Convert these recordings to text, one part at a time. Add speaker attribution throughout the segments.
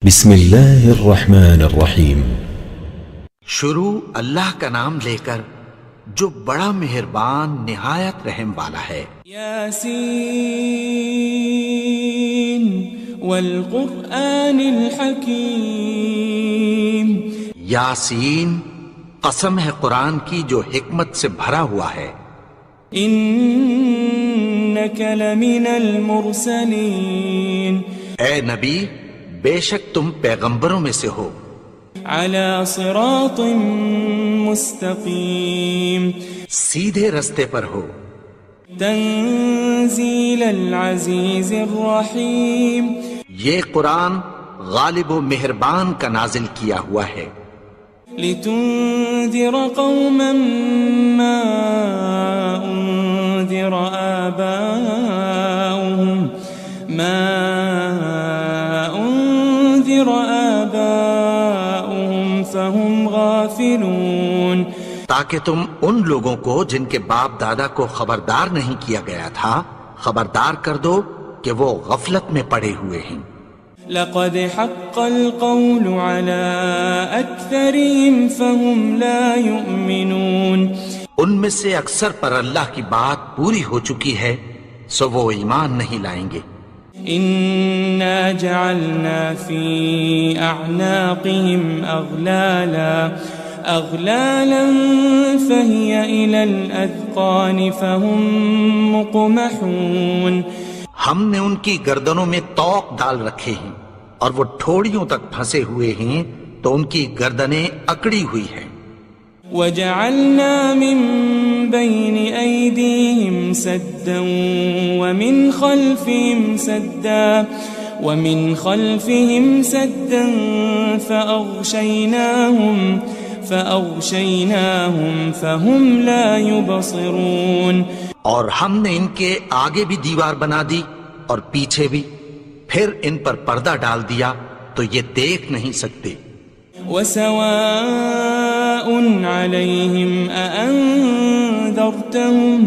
Speaker 1: بسم اللہ الرحمن الرحیم۔
Speaker 2: شروع اللہ کا نام لے کر جو بڑا مہربان نہایت رحم والا ہے۔
Speaker 3: یاسین والقرآن الحکیم۔
Speaker 2: یاسین، قسم ہے قرآن کی جو حکمت سے بھرا ہوا ہے۔
Speaker 3: انک لمن المرسلین۔
Speaker 2: اے نبی، بے شک تم پیغمبروں میں سے ہو۔
Speaker 3: علی صراط مستقیم۔
Speaker 2: سیدھے رستے پر ہو۔
Speaker 3: تنزیل العزیز الرحیم۔
Speaker 2: یہ قرآن غالب و مہربان کا نازل کیا ہوا ہے۔
Speaker 3: لتنذر قوما ما انذر آباؤهم فهم غافلون۔
Speaker 2: تاکہ تم ان لوگوں کو جن کے باپ دادا کو خبردار نہیں کیا گیا تھا خبردار کر دو کہ وہ غفلت میں پڑے ہوئے ہیں۔
Speaker 3: لقد حق القول على أكثرهم فهم لا يؤمنون۔
Speaker 2: ان میں سے اکثر پر اللہ کی بات پوری ہو چکی ہے سو وہ ایمان نہیں لائیں گے۔
Speaker 3: إنا جعلنا في أعناقهم أغلالا فهي إلى الأذقان فهم مقمحون۔
Speaker 2: ہم نے ان کی گردنوں میں طوق ڈال رکھے ہیں اور وہ ٹھوڑیوں تک پھنسے ہوئے ہیں تو ان کی گردنیں اکڑی ہوئی ہیں۔
Speaker 3: وجعلنا من بين أيديهم سدا ومن خلفهم سدا فأغشيناهم فهم لا يبصرون۔
Speaker 2: اور ہم نے ان کے آگے بھی دیوار بنا دی اور پیچھے بھی، پھر ان پر پردہ ڈال دیا تو یہ دیکھ نہیں سکتے۔
Speaker 3: وسواء عليهم أأنذرتهم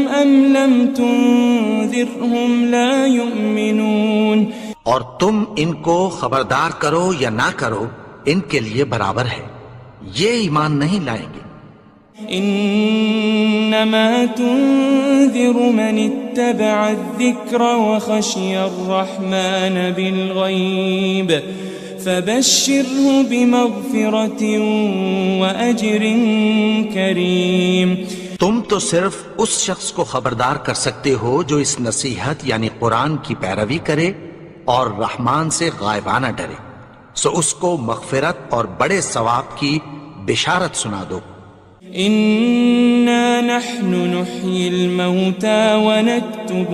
Speaker 3: أم لم تنذرهم لا يؤمنون۔
Speaker 2: اور تم ان کو خبردار کرو یا نہ کرو ان کے لیے برابر ہے، یہ ایمان نہیں لائیں گے۔
Speaker 3: انما تنذر من اتبع الذکر وخشی الرحمن بالغیب فبشره بمغفرة واجر کریم۔
Speaker 2: تم تو صرف اس شخص کو خبردار کر سکتے ہو جو اس نصیحت یعنی قرآن کی پیروی کرے اور رحمان سے غائبانہ ڈرے، سو اس کو مغفرت اور بڑے ثواب کی بشارت سنا دو۔
Speaker 3: إنا نحن نحيي الموتى ونكتب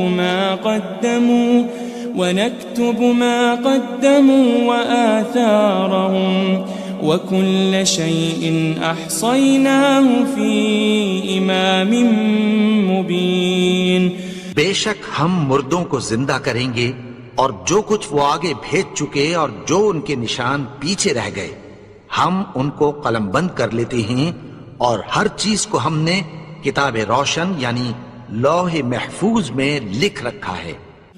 Speaker 3: ما قدموا وآثارهم وكل شيء أحصيناه في إمام مبين۔
Speaker 2: بے شک ہم مردوں کو زندہ کریں گے اور جو کچھ وہ آگے بھیج چکے اور جو ان کے نشان پیچھے رہ گئے ہم ان کو قلم بند کر لیتے ہیں، اور ہر چیز کو ہم نے کتاب روشن یعنی لوح محفوظ میں لکھ رکھا ہے۔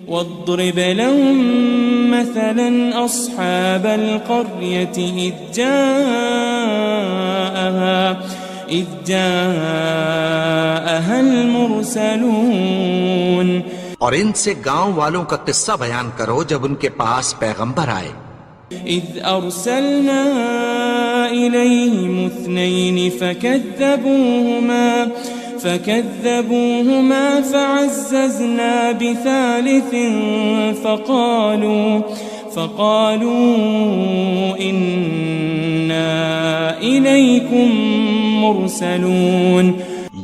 Speaker 3: واضرب لهم مثلا أصحاب القرية إذ جاءها المرسلون۔
Speaker 2: اور ان سے گاؤں والوں کا قصہ بیان کرو جب ان کے پاس پیغمبر آئے۔
Speaker 3: إذ أرسلنا إليهم اثنين فكذبوهما فعززنا بثالث فقالوا إنا إليكم مرسلون۔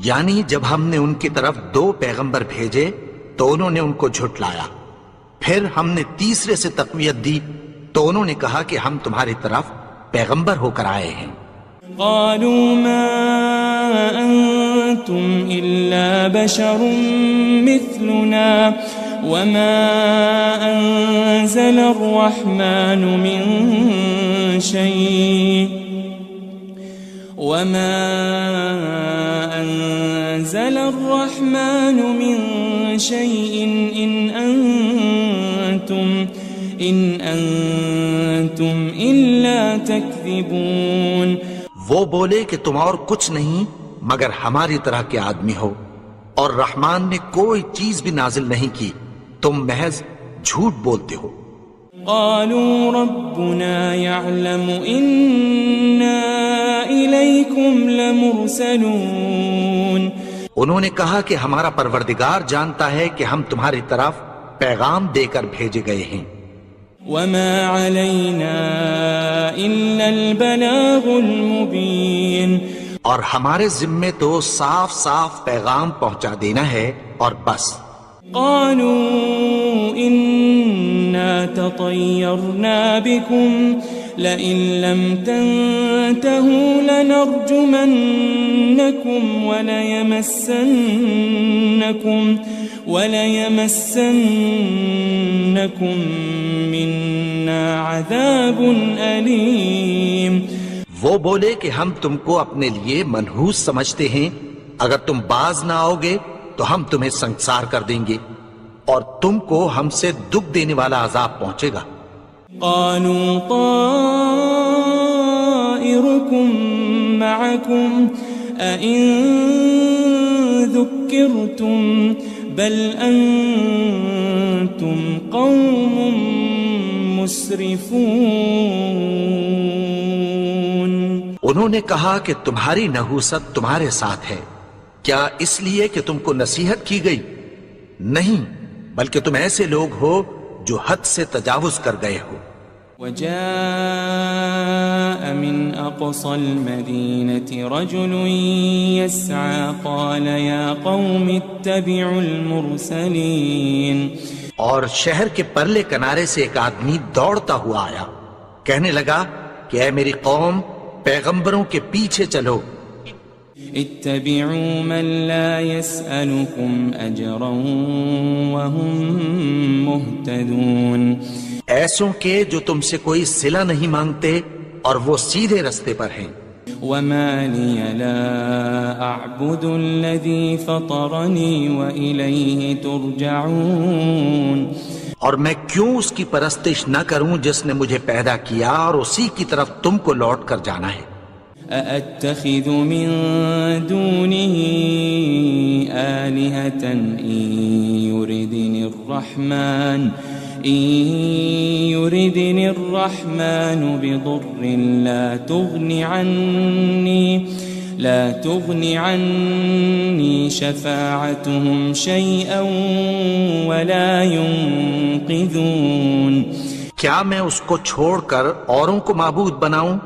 Speaker 2: یعنی جب ہم نے ان کی طرف دو پیغمبر بھیجے تو انہوں نے ان کو جھٹلایا، پھر ہم نے تیسرے سے تقویت دی تو انہوں نے کہا کہ ہم تمہاری طرف پیغمبر ہو کر آئے ہیں۔
Speaker 3: قالوا ما أنتم إلا بشر مثلنا وما أنزل الرحمن من شيء إن أنتم أنتم إلا تكذبون.
Speaker 2: وہ بولے کہ تم اور کچھ نہیں مگر ہماری طرح کے آدمی ہو، اور رحمان نے کوئی چیز بھی نازل نہیں کی، تم محض جھوٹ بولتے ہو.
Speaker 3: قالوا ربنا يعلم إنا إليكم لمرسلون.
Speaker 2: انہوں نے کہا کہ ہمارا پروردگار جانتا ہے کہ ہم تمہاری طرف پیغام دے کر بھیجے گئے ہیں.
Speaker 3: وما علينا إلا البلاغ المبين.
Speaker 2: اور ہمارے ذمے تو صاف صاف پیغام پہنچا دینا ہے اور بس.
Speaker 3: قالوا إنا تطيرنا بكم لئن لم تنتهوا لنرجمنكم وليمسنكم منا عذاب أليم.
Speaker 2: وہ بولے کہ ہم تم کو اپنے لیے منحوس سمجھتے ہیں، اگر تم باز نہ آؤ گے تو ہم تمہیں سنسار کر دیں گے اور تم کو ہم سے دکھ دینے والا عذاب پہنچے گا.
Speaker 3: قالوا طائركم معكم أئن ذكرتم بل أنتم قوم مسرفون.
Speaker 2: انہوں نے کہا کہ تمہاری نحوست تمہارے ساتھ ہے، کیا اس لیے کہ تم کو نصیحت کی گئی؟ نہیں، بلکہ تم ایسے لوگ ہو جو حد سے تجاوز کر گئے ہو.
Speaker 3: وجاء من أقصى المدينة رجل يسعى قال يا قوم اتبعوا المرسلين.
Speaker 2: اور شہر کے پرلے کنارے سے ایک آدمی دوڑتا ہوا آیا، کہنے لگا کہ اے میری قوم، پیغمبروں کے پیچھے چلو.
Speaker 3: اتبعوا من لا يسألكم أجرا وهم مهتدون.
Speaker 2: ایسوں کے جو تم سے کوئی صلہ نہیں مانگتے اور وہ سیدھے رستے پر ہیں.
Speaker 3: وما لي لا أعبد الذي فطرني وإليه ترجعون.
Speaker 2: اور میں کیوں اس کی پرستش نہ کروں جس نے مجھے پیدا کیا اور اسی کی طرف تم کو لوٹ کر جانا ہے.
Speaker 3: أأتخذ من دونه آلهة إن يردني الرحمن بضر لا تغني عني شفاعتهم شيئا ولا ينقذون.
Speaker 2: کیا میں اس کو چھوڑ کر اوروں کو معبود بناؤں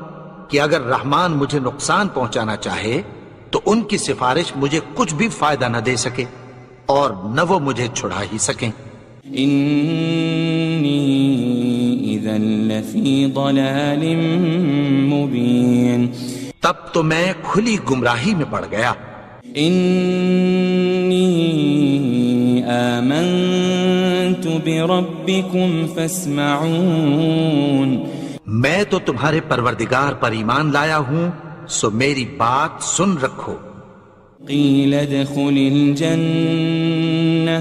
Speaker 2: کہ اگر رحمان مجھے نقصان پہنچانا چاہے تو ان کی سفارش مجھے کچھ بھی فائدہ نہ دے سکے اور نہ وہ مجھے چھڑا ہی سکیں.
Speaker 3: إني إذا لفي ضلال مبين.
Speaker 2: تب تو میں کھلی گمراہی میں پڑ گیا.
Speaker 3: إني آمنت بربكم فاسمعون.
Speaker 2: میں تو تمہارے پروردگار پر ایمان لایا ہوں، سو میری بات سن رکھو.
Speaker 3: قيل ادخل الجنة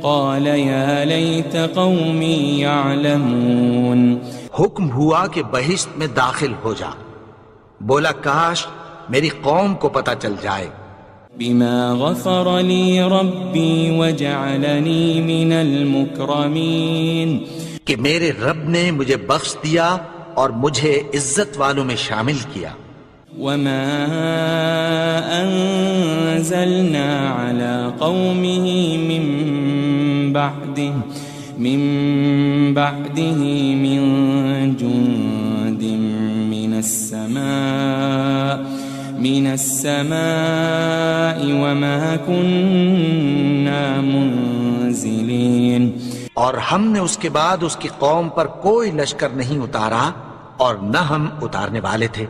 Speaker 3: قال يا ليت قومي يعلمون.
Speaker 2: حکم ہوا کہ بہشت میں داخل ہو جا، بولا کاش میری قوم کو پتہ چل جائے.
Speaker 3: بما غفر لي ربي وجعلني من المكرمين.
Speaker 2: کہ میرے رب نے مجھے بخش دیا اور مجھے عزت والوں میں شامل کیا.
Speaker 3: وما أنزلنا على قومه من بعده من جند من السماء وما كنا منزلين.
Speaker 2: اور ہم نے اس کے بعد اس کی قوم پر کوئی لشکر نہیں اتارا اور نہ ہم اتارنے والے تھے.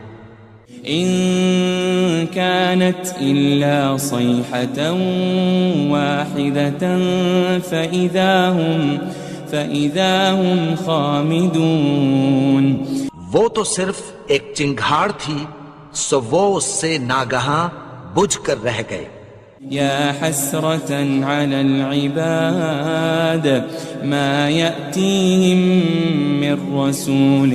Speaker 3: إن كانت إلا صيحة واحدة فإذا هم خامدون.
Speaker 2: وہ تو صرف ایک چنگھاڑ تھی، سو وہ اس سے ناگہاں بجھ کر رہ گئے.
Speaker 3: يا حسرة على العباد ما يأتيهم من رسول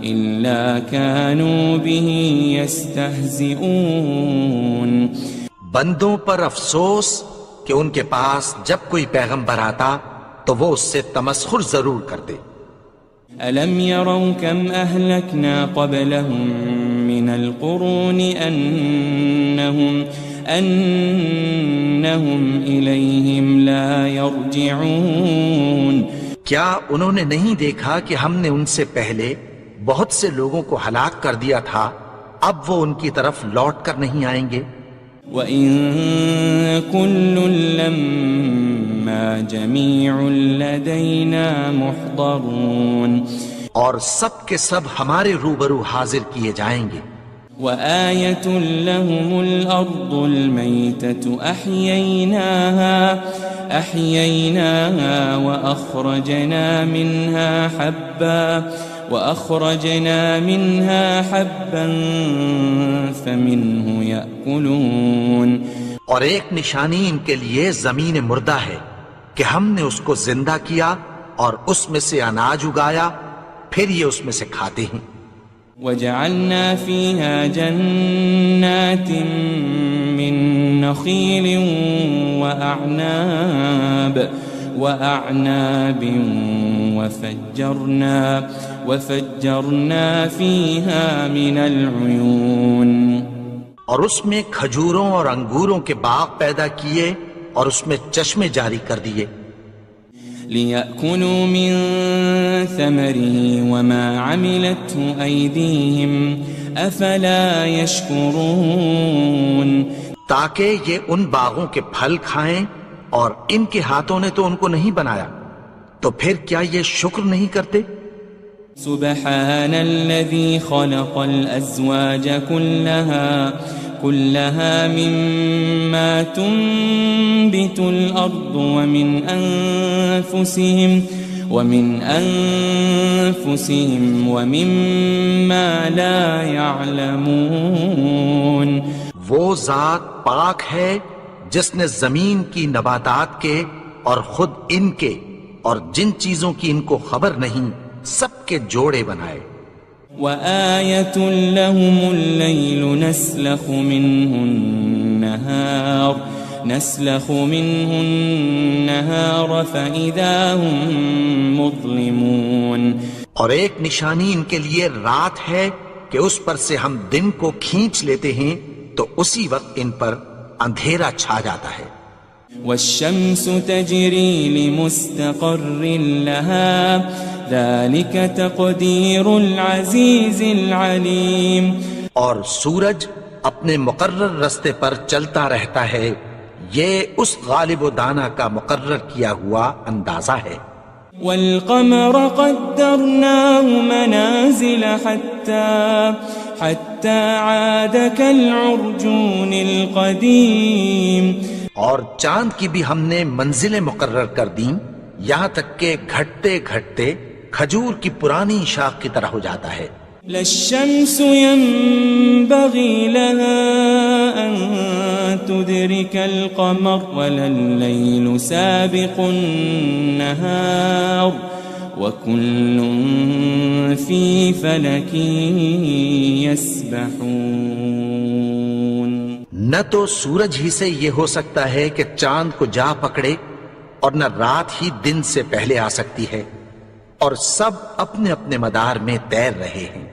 Speaker 3: إلا كانوا به يستهزئون.
Speaker 2: بندوں پر افسوس کہ ان کے پاس جب کوئی پیغمبر آتا تو وہ اس سے تمسخر ضرور کرتے.
Speaker 3: ألم يروا كم أهلكنا قبلهم من القرون أنهم إليهم لا يرجعون.
Speaker 2: کیا انہوں نے نہیں دیکھا کہ ہم نے ان سے پہلے بہت سے لوگوں کو ہلاک کر دیا تھا، اب وہ ان کی طرف لوٹ کر نہیں آئیں گے.
Speaker 3: وَإِن كُلٌّ لَمَّا جَمِيعٌ لَدَيْنَا مُحْضَرُونَ.
Speaker 2: اور سب کے سب ہمارے روبرو حاضر کیے جائیں گے.
Speaker 3: وآية لهم الأرض الميتة أحييناها وأخرجنا منها حبا فمنه يأكلون.
Speaker 2: اور ایک نشانی ان کے لیے زمین مردہ ہے کہ ہم نے اس کو زندہ کیا اور اس میں سے اناج اگایا، پھر یہ اس میں سے کھاتے ہیں.
Speaker 3: وجعلنا فيها جنات من نخيل وأعناب وفجرنا فيها من العيون.
Speaker 2: اور اس میں کھجوروں اور انگوروں کے باغ پیدا کیے اور اس میں چشمے جاری کر دیے.
Speaker 3: لِيَأْكُلُوا مِن ثَمَرِهِ وَمَا عَمِلَتْهُ أَيْدِيهِمْ أَفَلَا يَشْكُرُونَ.
Speaker 2: تاکہ یہ ان باغوں کے پھل کھائیں اور ان کے ہاتھوں نے تو ان کو نہیں بنایا، تو پھر کیا یہ شکر نہیں کرتے؟
Speaker 3: سبحان الذي خلق الأزواج كلها مما تنبت الأرض ومن أنفسهم ومما لا يعلمون.
Speaker 2: وہ ذات پاک ہے جس نے زمین کی نباتات کے اور خود ان کے اور جن چیزوں کی ان کو خبر نہیں سب کے جوڑے بنائے.
Speaker 3: وآية لهم الليل نسلخ منه النهار فإذا هم مظلمون.
Speaker 2: اور ایک نشانی ان کے لیے رات ہے کہ اس پر سے ہم دن کو کھینچ لیتے ہیں تو اسی وقت ان پر اندھیرا چھا جاتا ہے.
Speaker 3: والشمس تجري لمستقر لها ذلك تقدير العزيز العليم.
Speaker 2: اور سورج اپنے مقرر رستے پر چلتا رہتا ہے، یہ اس غالب و دانا کا مقرر کیا ہوا اندازہ ہے.
Speaker 3: والقمر قدرناه منازل حتى عاد كالعرجون القديم.
Speaker 2: اور چاند کی بھی ہم نے منزلیں مقرر کر دیں یہاں تک کہ گھٹتے گھٹتے کھجور کی پرانی شاخ کی طرح ہو جاتا ہے.
Speaker 3: لا الشمس ينبغي لها أن تدرك القمر ولا الليل سابق النهار وكل في فلك يسبحون.
Speaker 2: نہ تو سورج ہی سے یہ ہو سکتا ہے کہ چاند کو جا پکڑے اور نہ رات ہی دن سے پہلے آ سکتی ہے، اور سب اپنے اپنے مدار میں تیر رہے ہیں.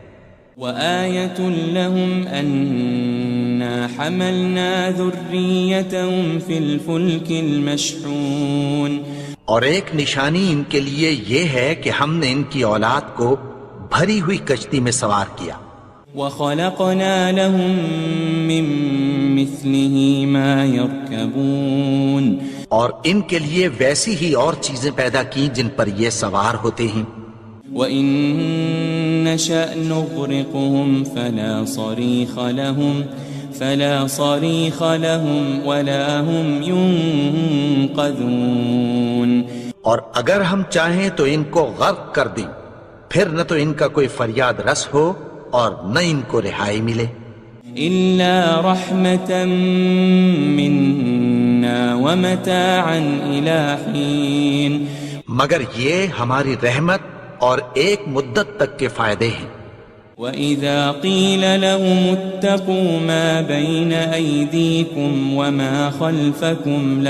Speaker 3: وآية لهم أنا حملنا ذريتهم في الفلك المشحون.
Speaker 2: اور ایک نشانی ان کے لیے یہ ہے کہ ہم نے ان کی اولاد کو بھری ہوئی کشتی میں سوار کیا.
Speaker 3: وخلقنا لهم من مثله ما يركبون.
Speaker 2: اور ان کے لیے ویسی ہی اور چیزیں پیدا کی جن پر یہ سوار ہوتے ہیں.
Speaker 3: وَإِن نَّشَأْ نُغْرِقْهُمْ فَلَا صَرِيخَ لَهُمْ وَلَا هُمْ يُنقَذُونَ.
Speaker 2: اور اگر ہم چاہیں تو ان کو غرق کر دیں، پھر نہ تو ان کا کوئی فریاد رس ہو اور نہ ان کو رہائی ملے.
Speaker 3: إلا رحمة منا ومتاعا إلى حين
Speaker 2: مگر یہ ہماری رحمت اور ایک مدت تک کے فائدے ہیں.
Speaker 3: وَإِذَا قِيلَ لَهُمُ اتَّقُوا مَا بَيْنَ أَيْدِيكُمْ وَمَا خَلْفَكُمْ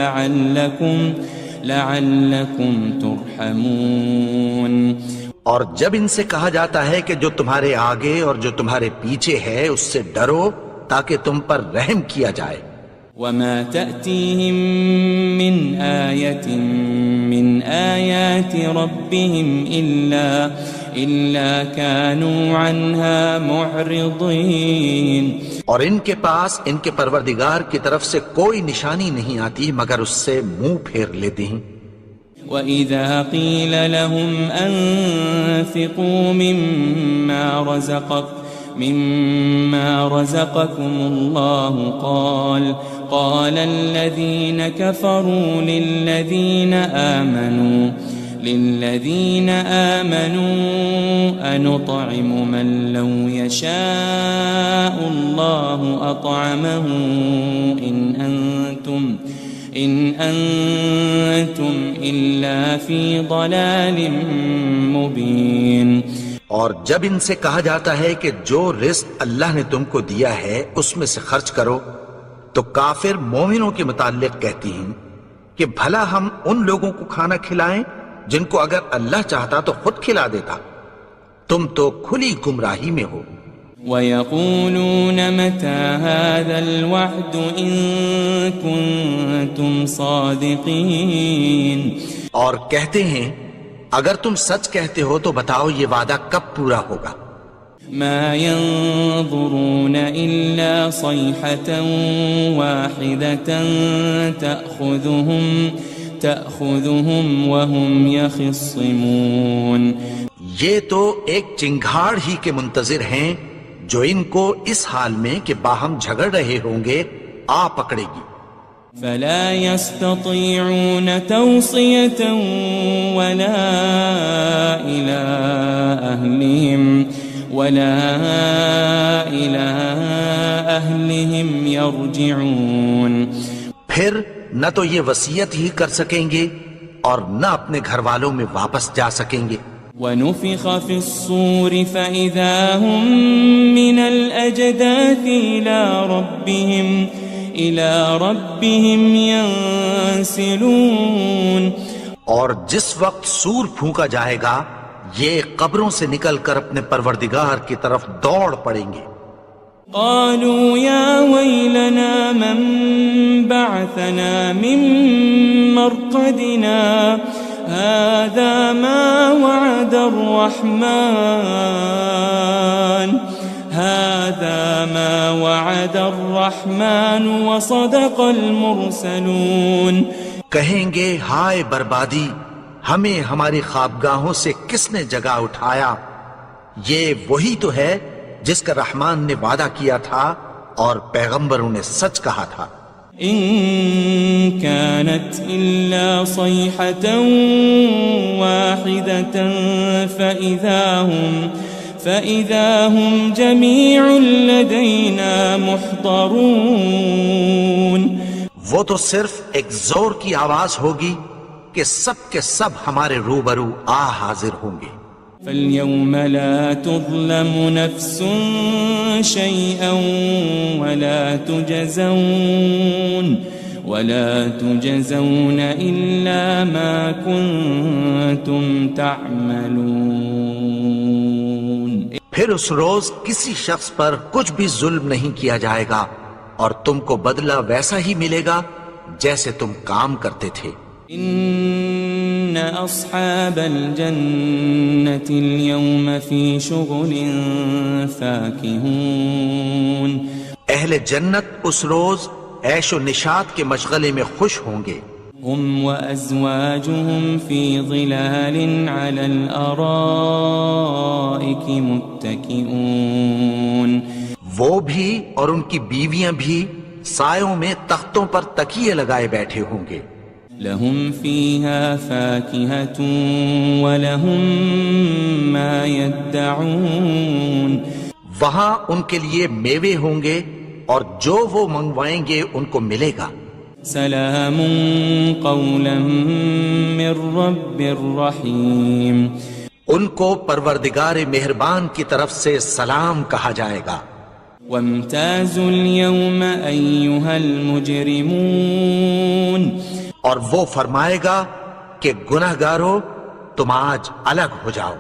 Speaker 3: لَعَلَّكُمْ تُرْحَمُونَ.
Speaker 2: اور جب ان سے کہا جاتا ہے کہ جو تمہارے آگے اور جو تمہارے پیچھے ہے اس سے ڈرو تاکہ تم پر رحم کیا جائے.
Speaker 3: وَمَا تَأْتِيهِم مِّنْ آيَةٍ مِّنْ آيَاتِ رَبِّهِمْ إِلَّا كَانُوا عَنْهَا مُعْرِضِينَ. اور ان کے پاس ان کے پروردگار کی طرف سے کوئی نشانی نہیں آتی مگر اس سے منہ پھیر لیتے ہیں. وَإِذَا قِيلَ لَهُمْ أَنفِقُوا مِمَّا رَزَقَكُمُ اللَّهُ قَالَ الَّذِينَ كَفَرُوا لِلَّذِينَ آمَنُوا أَنُطْعِمُ مَن لَّوْ يَشَاءُ اللَّهُ أَطْعَمَهُ إِنْ أَنْتُمْ إِلَّا فِي ضَلَالٍ مُبِينٍ.
Speaker 2: اور جب ان سے کہا جاتا ہے کہ جو رزق اللہ نے تم کو دیا ہے اس میں سے خرچ کرو تو کافر مومنوں کے متعلق کہتی ہیں کہ بھلا ہم ان لوگوں کو کھانا کھلائیں جن کو اگر اللہ چاہتا تو خود کھلا دیتا. تم تو کھلی گمراہی میں ہو.
Speaker 3: وَيَقُولُونَ مَتَى هَذَا الْوَعْدُ إِن كُنتُمْ صَادِقِينَ.
Speaker 2: اور کہتے ہیں اگر تم سچ کہتے ہو تو بتاؤ یہ وعدہ کب پورا ہوگا.
Speaker 3: مَا يَنظُرُونَ إِلَّا صَيْحَةً وَاحِدَةً تَأْخُذُهُمْ وَهُمْ يَخِصِّمُونَ.
Speaker 2: یہ تو ایک چنگھاڑ ہی کے منتظر ہیں جو ان کو اس حال میں کہ باہم جھگڑ رہے ہوں گے آ پکڑے گی.
Speaker 3: فَلَا يَسْتَطِيعُونَ تَوْصِيَةً وَلَا إِلَىٰ أَهْلِهِمْ يَرْجِعُونَ.
Speaker 2: پھر نہ تو یہ وصیت ہی کر سکیں گے اور نہ اپنے گھر والوں میں واپس جا سکیں گے.
Speaker 3: وَنُفِخَ فِي الصُّورِ فَإِذَا هُم مِّنَ الْأَجْدَاثِ إِلَىٰ رَبِّهِمْ يَنسِلُونَ.
Speaker 2: اور جس وقت سور پھونکا جائے گا یہ قبروں سے نکل کر اپنے پروردگار کی طرف دوڑ پڑیں گے.
Speaker 3: قالوا يا ويلنا من بعثنا من مرقدنا هذا ما وعد الرحمن وصدق المرسلون.
Speaker 2: کہیں گے ہائے بربادی، ہمیں ہماری خوابگاہوں سے کس نے جگا اٹھایا؟ یہ وہی تو ہے جس کا رحمان نے وعدہ کیا تھا اور پیغمبروں نے سچ کہا تھا.
Speaker 3: إن كانت إلا صيحة واحدة فإذا هم جميع لدينا محضرون.
Speaker 2: وہ تو صرف ایک زور کی آواز ہوگی کہ سب کے سب ہمارے روبرو آ حاضر ہوں گے.
Speaker 3: فَالْيَوْمَ لَا تُظْلَمُ نَفْسٌ شَيْئًا وَلَا تُجَزَوْنَ إِلَّا مَا كُنتُمْ تَعْمَلُونَ.
Speaker 2: پھر اس روز کسی شخص پر کچھ بھی ظلم نہیں کیا جائے گا اور تم کو بدلہ ویسا ہی ملے گا جیسے تم کام کرتے تھے.
Speaker 3: إن أصحاب الجنة اليوم في شغل فاكهون.
Speaker 2: اہل جنت اس روز عیش و نشاط کے مشغلے میں خوش ہوں گے.
Speaker 3: هم وأزواجهم في ظلال على الأرائك متكئون.
Speaker 2: وہ بھی اور ان کی بیویاں بھی سایوں میں تختوں پر تکیے لگائے بیٹھے ہوں گے.
Speaker 3: لهم فيها فاكهة ولهم ما يدعون.
Speaker 2: وہاں ان کے لیے میوے ہوں گے اور جو وہ منگوائیں گے ان کو ملے گا.
Speaker 4: سلام قولا من رب الرحیم.
Speaker 2: ان کو پروردگار مہربان کی طرف سے سلام کہا جائے گا.
Speaker 4: وامتازوا اليوم أيها المجرمون.
Speaker 2: اور وہ فرمائے گا کہ گنہگارو تم آج الگ ہو جاؤ.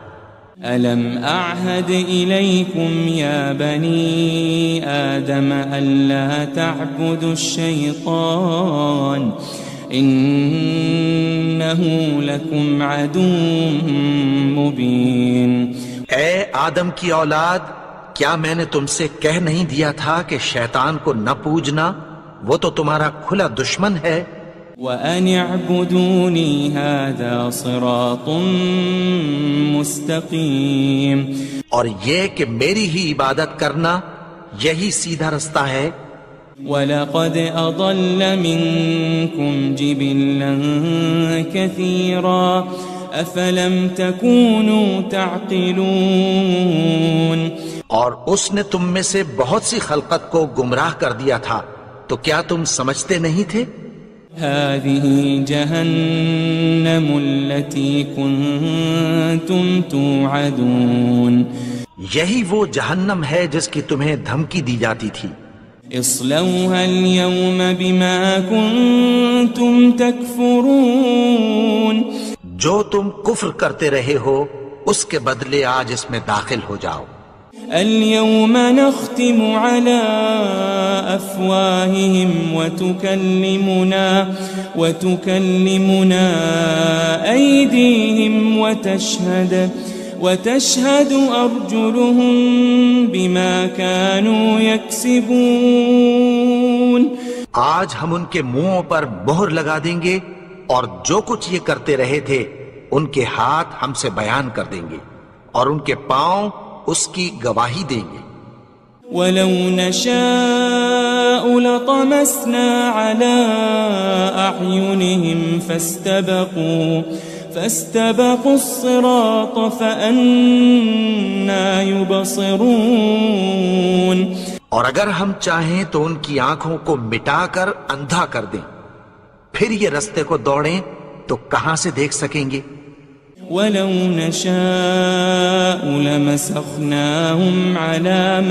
Speaker 4: ألم أعهد إليكم يا بني آدم ألا تعبدوا الشيطان إنه لكم عدو مبين.
Speaker 2: اے آدم کی اولاد، کیا میں نے تم سے کہہ نہیں دیا تھا کہ شیطان کو نہ پوجنا، وہ تو تمہارا کھلا دشمن ہے.
Speaker 4: وَأَنِ اعْبُدُونِي هَذَا صِرَاطٌ مُسْتَقِيمٌ.
Speaker 2: اور یہ کہ میری ہی عبادت کرنا یہی سیدھا رستہ ہے.
Speaker 4: وَلَقَدْ أَضَلَّ مِنْكُمْ جِبِلًّا كَثِيرًا أَفَلَمْ تَكُونُوا تَعْقِلُونَ.
Speaker 2: اور اس نے تم میں سے بہت سی خلقت کو گمراہ کر دیا تھا، تو کیا تم سمجھتے نہیں تھے؟
Speaker 4: هذه جهنم التي كنتم توعدون.
Speaker 2: یہی وہ جہنم ہے جس کی تمہیں دھمکی دی جاتی تھی.
Speaker 4: اصلوها اليوم بما كنتم تكفرون.
Speaker 2: جو تم کفر کرتے رہے ہو اس کے بدلے آج اس میں داخل ہو جاؤ.
Speaker 4: اليوم نختم على أفواههم وتكلمنا أيديهم وتشهد أرجلهم بما كانوا يكسبون.
Speaker 2: آج ہم ان کے منہوں پر مہر لگا دیں گے اور جو کچھ یہ کرتے رہے تھے ان کے ہاتھ ہم سے بیان کر دیں گے اور ان کے پاؤں اس کی گواہی دیں گے.
Speaker 4: وَلَوْ نَشَاءُ لَطَمَسْنَا عَلَىٰ أَعْيُنِهِمْ فَاسْتَبَقُوا الصِّرَاطَ فَأَنَّىٰ يُبْصِرُونَ.
Speaker 2: اور اگر ہم چاہیں تو ان کی آنکھوں کو مٹا کر اندھا کر دیں، پھر یہ رستے کو دوڑیں تو کہاں سے دیکھ سکیں گے.
Speaker 4: وَلَوْ نَشَاءُ لَمَسَخْنَاهُمْ عَلَى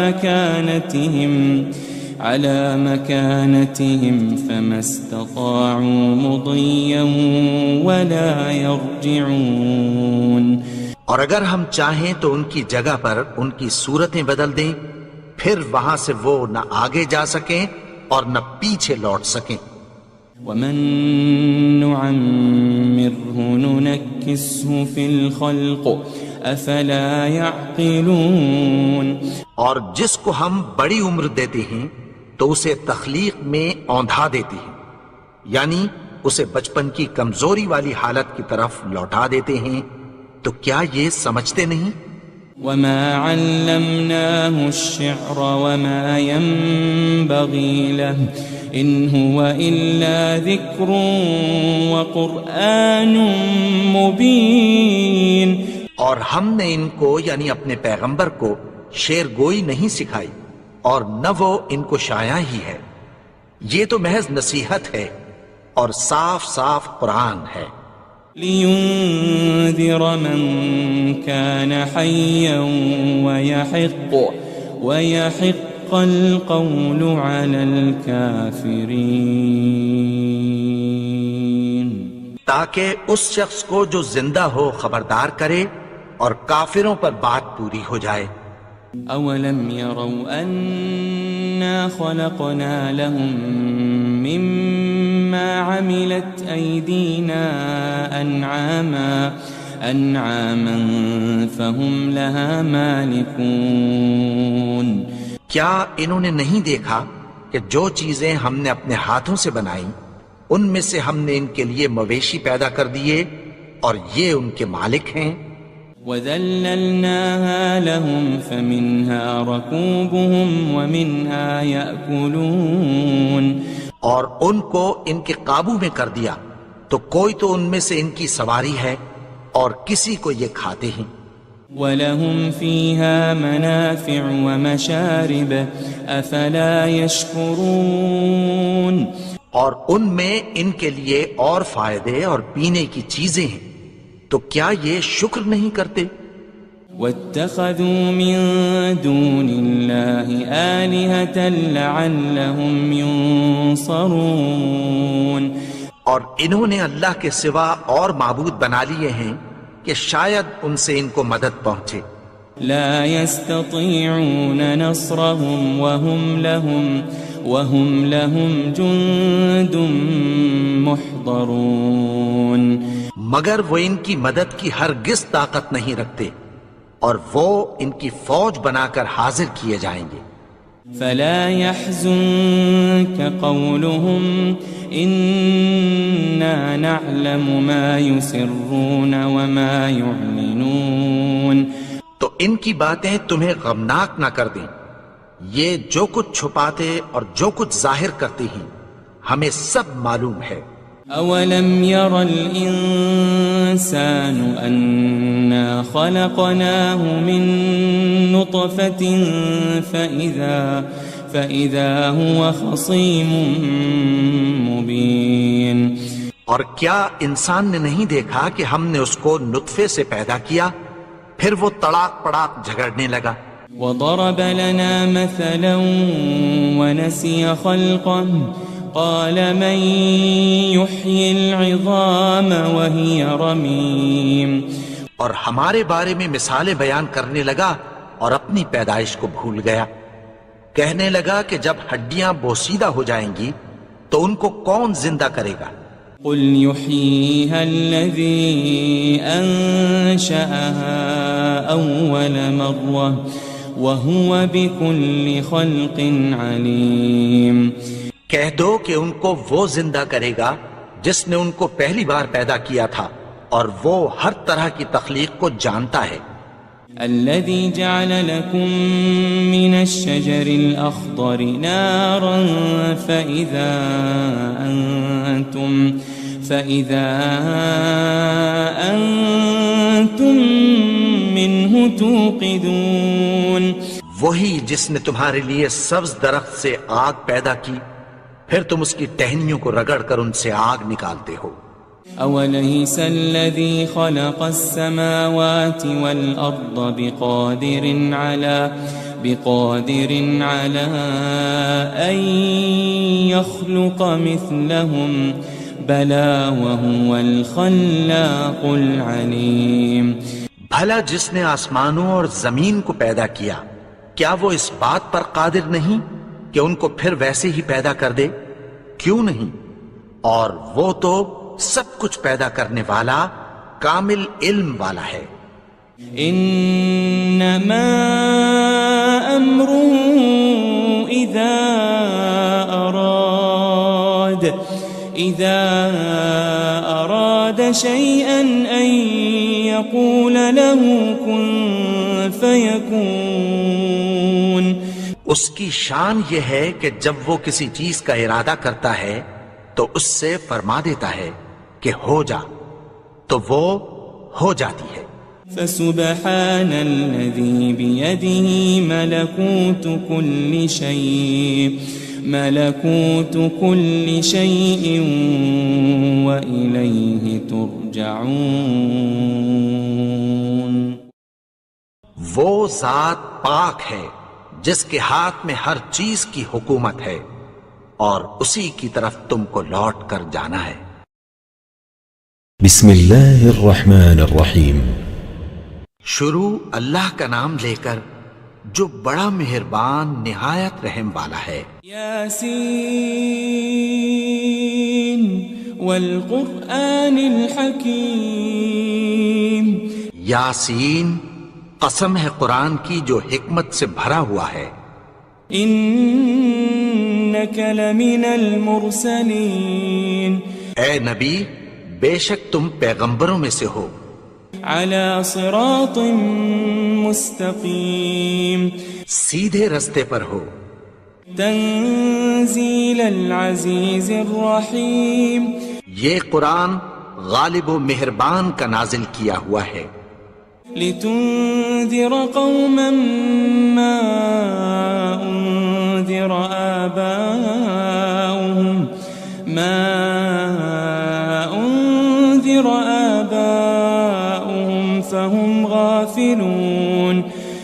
Speaker 4: مَكَانَتِهِمْ فَمَا اسْتَطَاعُوا مُضِيًّا وَلَا يَرْجِعُونَ.
Speaker 2: اور اگر ہم چاہیں تو ان کی جگہ پر ان کی صورتیں بدل دیں، پھر وہاں سے وہ نہ آگے جا سکیں اور نہ پیچھے لوٹ سکیں.
Speaker 4: وَمَن نُعَمِّرْهُ نُنَكِّسْهُ فِي الْخَلْقِ أَفَلَا يَعْقِلُونَ.
Speaker 2: اور جس کو ہم بڑی عمر دیتے ہیں تو اسے تخلیق میں اوندھا دیتے ہیں، یعنی اسے بچپن کی کمزوری والی حالت کی طرف لوٹا دیتے ہیں. تو کیا یہ سمجھتے نہیں؟
Speaker 4: وَمَا عَلَّمْنَاهُ الشِّعْرَ وَمَا يَنبَغِي لَهُ إِنْ هُوَ إِلَّا ذِكْرٌ وَقُرْآنٌ مُبِينٌ.
Speaker 2: اور ہم نے ان کو یعنی اپنے پیغمبر کو شعر گوئی نہیں سکھائی اور نہ وہ ان کو شاعر ہی ہے، یہ تو محض نصیحت ہے اور صاف صاف قرآن ہے.
Speaker 4: لِيُنذِرَ مَن كَانَ حَيًّا وَيَحِقَّ الْقَوْلُ عَلَى الْكَافِرِينَ.
Speaker 2: تاکہ اس شخص کو جو زندہ ہو خبردار کرے اور کافروں پر بات پوری ہو جائے.
Speaker 4: أَوَلَمْ يَرَوْا أَنَّا خَلَقْنَا لَهُم مِّمَّا عَمِلَتْ أَيْدِينَا أَنْعَامًا فَهُمْ لَهَا مَالِكُونَ.
Speaker 2: کیا انہوں نے نہیں دیکھا کہ جو چیزیں ہم نے اپنے ہاتھوں سے بنائیں ان میں سے ہم نے ان کے لیے مویشی پیدا کر دیے اور یہ ان کے مالک ہیں.
Speaker 4: وَذَلَّلْنَاهَا لَهُمْ فَمِنْهَا رَكُوبُهُمْ وَمِنْهَا يَأْكُلُونَ.
Speaker 2: اور ان کو ان کے قابو میں کر دیا تو کوئی تو ان میں سے ان کی سواری ہے اور کسی کو یہ کھاتے ہیں.
Speaker 4: وَلَهُمْ فِيهَا مَنَافِعُ وَمَشَارِبُ أَفَلَا يَشْكُرُونَ
Speaker 2: اور ان میں ان کے لیے اور فائدے اور پینے کی چیزیں ہیں، تو کیا یہ شکر نہیں کرتے؟
Speaker 4: وَاتَّخَذُوا مِن دُونِ اللَّهِ آلِهَةً لَعَلَّهُمْ يُنصَرُونَ
Speaker 2: اور انہوں نے اللہ کے سوا اور معبود بنا لیے ہیں کہ شاید ان سے ان کو مدد پہنچے۔
Speaker 4: لا يستطيعون نصرهم وهم لهم جند محضرون
Speaker 2: مگر وہ ان کی مدد کی ہرگز طاقت نہیں رکھتے، اور وہ ان کی فوج بنا کر حاضر کیے جائیں گے۔
Speaker 4: فلا يحزنك قولهم إنا نعلم ما يسرون وما يعلنون
Speaker 2: تو ان کی باتیں تمہیں غمناک نہ کر دیں، یہ جو کچھ چھپاتے اور جو کچھ ظاہر کرتے ہیں ہمیں سب معلوم ہے۔
Speaker 4: أولم ير الإنسان أنا خلقناه من نطفة فإذا هو خصيم مبين
Speaker 2: اور کیا انسان نے نہیں دیکھا کہ ہم نے اس کو نطفے سے پیدا کیا، پھر وہ تڑاک پڑاک جھگڑنے لگا۔
Speaker 4: وضرب لنا مثلا ونسي خلقه قال من يحيي العظام وهي رميم
Speaker 2: اور ہمارے بارے میں مثالیں بیان کرنے لگا اور اپنی پیدائش کو بھول گیا، کہنے لگا کہ جب ہڈیاں بوسیدہ ہو جائیں گی تو ان کو کون زندہ کرے گا؟
Speaker 4: قل يحييها الذي أنشأها أول مرة وهو بكل خلق عليم
Speaker 2: کہہ دو کہ ان کو وہ زندہ کرے گا جس نے ان کو پہلی بار پیدا کیا تھا، اور وہ ہر طرح کی تخلیق کو جانتا ہے۔
Speaker 4: الذي جعل لكم من الشجر الأخضر نارا فإذا أنتم منه توقدون
Speaker 2: وہی جس نے تمہارے لیے سبز درخت سے آگ پیدا کی، پھر تم اس کی ٹہنیوں کو رگڑ کر ان سے آگ نکالتے ہو۔
Speaker 4: أوليس الذي خلق السماوات والأرض بقادر على أن يخلق مثلهم بلى وهو الخلاق العليم
Speaker 2: بھلا جس نے آسمانوں اور زمین کو پیدا کیا، کیا وہ اس بات پر قادر نہیں کہ ان کو پھر ویسے ہی پیدا کر دے؟ کیوں نہیں؟ اور وہ تو سب کچھ پیدا کرنے والا، کامل علم والا ہے۔
Speaker 4: انما امره اذا اراد شيئا ان يقول له كن فيكون
Speaker 2: اس کی شان یہ ہے کہ جب وہ کسی چیز کا ارادہ کرتا ہے تو اس سے فرما دیتا ہے کہ ہو جا، تو وہ ہو جاتی ہے۔
Speaker 4: فسبحان الذي بيده ملكوت كل شيء وإليه ترجعون
Speaker 2: وہ ذات پاک ہے جس کے ہاتھ میں ہر چیز کی حکومت ہے، اور اسی کی طرف تم کو لوٹ کر جانا ہے۔
Speaker 1: بسم اللہ الرحمن الرحیم۔
Speaker 2: شروع اللہ کا نام لے کر جو بڑا مہربان نہایت رحم والا ہے۔
Speaker 4: یاسین والقرآن الحکیم۔
Speaker 2: یاسین، قسم ہے قرآن کی جو حکمت سے بھرا ہوا ہے۔
Speaker 4: انک لمن المرسلین۔
Speaker 2: اے نبی، بے شک تم پیغمبروں میں سے ہو۔
Speaker 4: علی صراط مستقیم۔
Speaker 2: سیدھے رستے پر ہو۔
Speaker 4: تنزیل العزیز الرحیم۔
Speaker 2: یہ قرآن غالب و مہربان کا نازل کیا ہوا ہے۔
Speaker 4: لتنذر قوما ما أنذر آباؤهم فهم غافلون،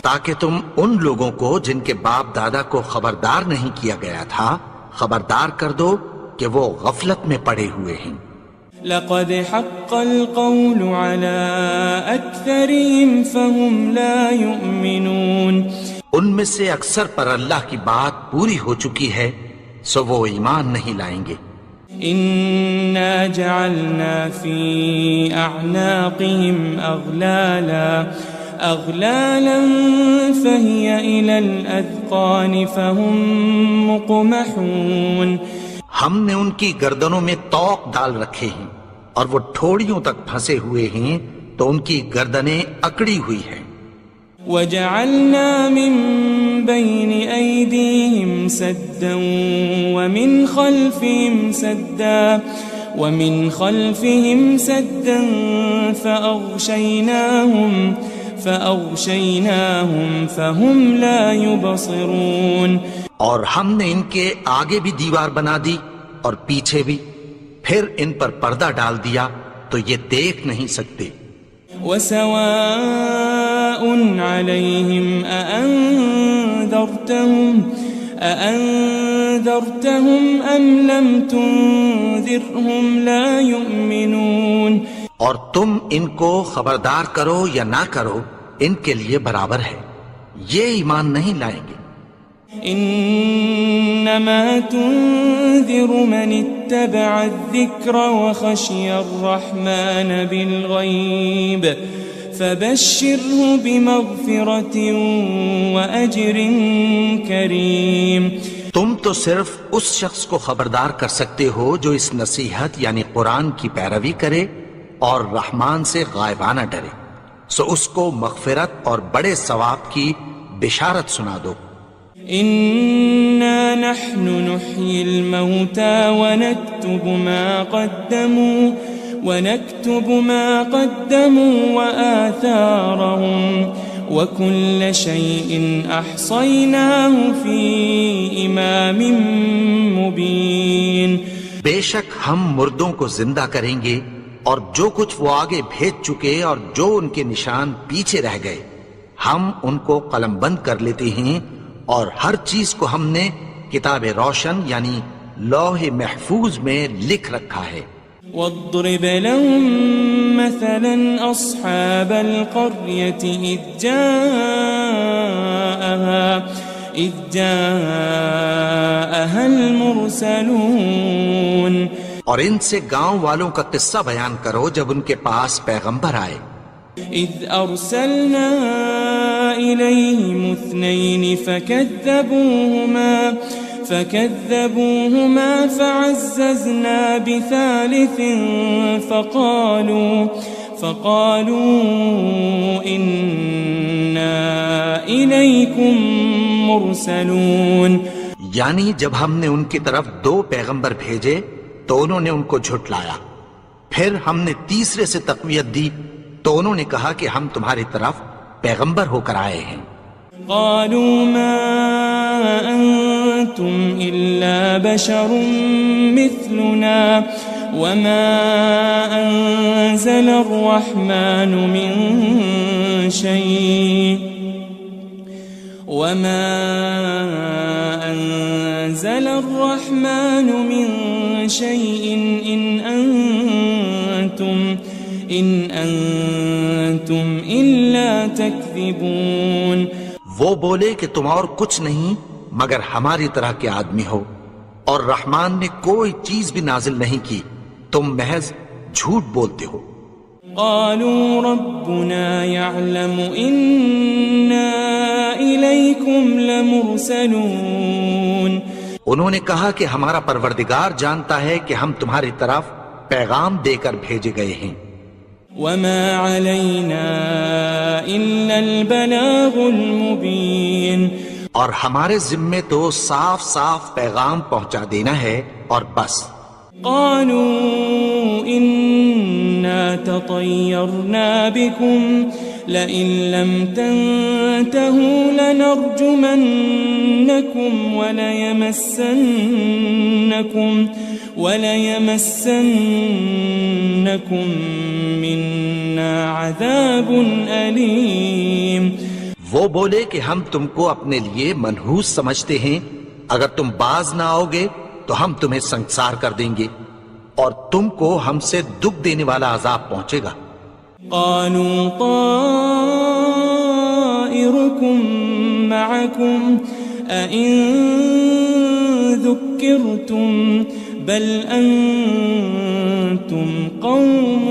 Speaker 2: تاکہ تم ان لوگوں کو جن کے باپ دادا کو خبردار نہیں کیا گیا تھا خبردار کر دو کہ وہ غفلت میں پڑے ہوئے ہیں۔
Speaker 4: لقد حق القول على أكثرهم فهم لا يؤمنون،
Speaker 2: ان میں سے اکثر پر اللہ کی بات پوری ہو چکی ہے سو وہ ایمان نہیں لائیں گے۔
Speaker 4: إنا جعلنا في أعناقهم أغلالا فهي إلى الأذقان فهم مقمحون،
Speaker 2: ہم نے ان کی گردنوں میں طوق ڈال رکھے ہیں اور وہ ٹھوڑیوں تک پھنسے ہوئے ہیں تو ان کی گردنیں اکڑی ہوئی ہیں۔
Speaker 4: وجعلنا من بين أيديهم سدا ومن خلفهم سدا فأغشيناهم فهم لا يبصرون،
Speaker 2: اور ہم نے ان کے آگے بھی دیوار بنا دی اور پیچھے بھی، پھر ان پر پردہ ڈال دیا تو یہ دیکھ نہیں سکتے۔
Speaker 4: وسواء عليهم أأنذرتهم أم لم تنذرهم لا يؤمنون،
Speaker 2: اور تم ان کو خبردار کرو یا نہ کرو ان کے لیے برابر ہے، یہ ایمان نہیں لائیں گے۔
Speaker 4: انما تنذر من اتبع الذکر وخشی الرحمن بالغیب فبشره بمغفرة واجر کریم،
Speaker 2: تم تو صرف اس شخص کو خبردار کر سکتے ہو جو اس نصیحت یعنی قرآن کی پیروی کرے اور رحمان سے غائبانہ ڈرے، سو اس کو مغفرت اور بڑے ثواب کی بشارت سنا دو۔
Speaker 4: إنا نحن نحيي الموتى ونكتب ما قدموا وآثارهم وكل شيء أحصيناه في إمام مبين،
Speaker 2: بے شک ہم مردوں کو زندہ کریں گے اور جو کچھ وہ آگے بھیج چکے اور جو ان کے نشان پیچھے رہ گئے ہم ان کو قلم بند کر لیتے ہیں، اور ہر چیز کو ہم نے کتاب روشن یعنی لوح محفوظ میں لکھ رکھا ہے۔
Speaker 4: واضرب لهم مثلا أصحاب القرية إذ جاءها المرسلون،
Speaker 2: اور ان سے گاؤں والوں کا قصہ بیان کرو جب ان کے پاس پیغمبر آئے۔
Speaker 4: إذ أرسلنا إليهم 2 فكذبوهما فعززنا بثالث فقالوا إنا إليكم مرسلون،
Speaker 2: یعنی جب ہم نے ان کی طرف 2 پیغمبر بھیجے تو انہوں نے ان کو جھٹلایا، پھر ہم نے تیسرے سے تقویت دی تو انہوں نے کہا کہ ہم تمہاری طرف پیغمبر ہو کر آئے ہیں۔
Speaker 4: قالوا ما أنتم إلا بشر مثلنا وما أنزل الرحمن من شيء إن أنتم إلا تكذبون،
Speaker 2: وہ بولے کہ تم اور کچھ نہیں مگر ہماری طرح کے آدمی ہو، اور رحمان نے کوئی چیز بھی نازل نہیں کی، تم محض جھوٹ بولتے ہو۔
Speaker 4: قالوا ربنا يعلم إنا إليكم لمرسلون،
Speaker 2: انہوں نے کہا کہ ہمارا پروردگار جانتا ہے کہ ہم تمہاری طرف پیغام دے کر بھیجے گئے ہیں۔
Speaker 4: وما علينا إلا البلاغ المبين،
Speaker 2: اور ہمارے ذمے تو صاف صاف پیغام پہنچا دینا ہے اور بس۔
Speaker 4: قالوا إنا تطيرنا بكم لئن لم تنتهوا لنرجمنكم وليمسنكم منا عذاب أليم.
Speaker 2: وہ بولے کہ ہم تم کو اپنے لیے منحوس سمجھتے ہیں، اگر تم باز نہ آؤ گے تو ہم تمہیں سنسار کر دیں گے اور تم کو ہم سے دکھ دینے والا عذاب پہنچے گا.
Speaker 4: قالوا طائركم معكم أئن ذكرتم بل أنتم قوم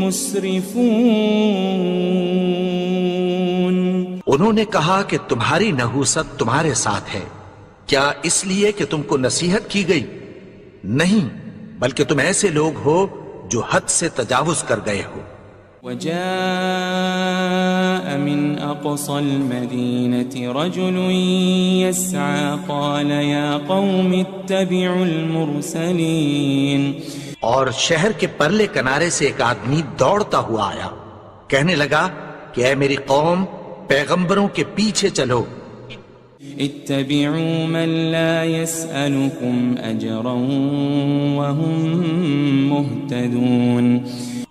Speaker 4: مسرفون.
Speaker 2: انہوں نے کہا کہ تمہاری نحوست تمہارے ساتھ ہے، کیا اس لیے کہ تم کو نصیحت کی گئی؟ نہیں، بلکہ تم ایسے لوگ ہو جو حد سے تجاوز کر گئے ہو.
Speaker 4: وجاء من أقصى المدينة رجل يسعى قال يا قوم اتبعوا المرسلين.
Speaker 2: اور شہر کے پرلے کنارے سے ایک آدمی دوڑتا ہوا آیا، کہنے لگا کہ اے میری قوم، پیغمبروں کے پیچھے چلو.
Speaker 4: اتبعوا من لا يسألكم أجرا وهم مهتدون.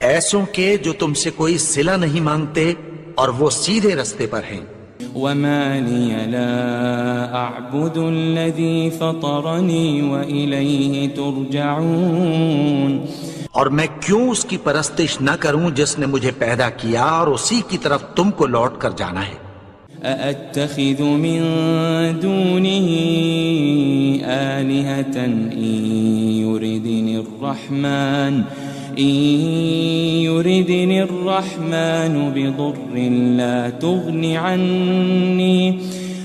Speaker 2: ایسوں کے جو تم سے کوئی صلہ نہیں مانگتے اور وہ سیدھے رستے پر ہیں.
Speaker 4: وما لي لا أعبد الذي فطرني وإليه ترجعون.
Speaker 2: اور میں کیوں اس کی پرستش نہ کروں جس نے مجھے پیدا کیا اور اسی کی طرف تم کو لوٹ کر جانا ہے.
Speaker 4: أأتخذ من دونه آلهة إن يردني الرحمن بضر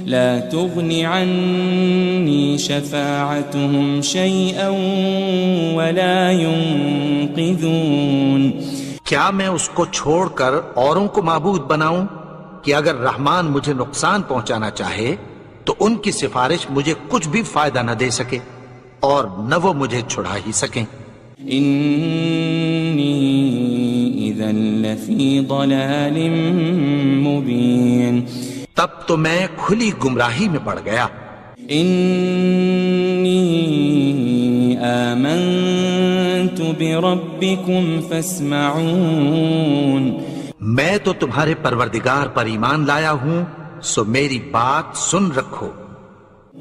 Speaker 4: لا تغن عني شفاعتهم شيئا ولا ينقذون.
Speaker 2: کیا میں اس کو چھوڑ کر اوروں کو معبود بناؤں کہ اگر رحمان مجھے نقصان پہنچانا چاہے تو ان کی سفارش مجھے کچھ بھی فائدہ نہ دے سکے اور نہ وہ مجھے چھڑا ہی سکیں.
Speaker 4: إني إذا لفي ضلال مبين.
Speaker 2: تب تو میں کھلی گمراہی میں پڑ گیا.
Speaker 4: إني آمنت بربكم فاسمعون.
Speaker 2: میں تو تمہارے پروردگار پر ایمان لایا ہوں، سو میری بات سن رکھو.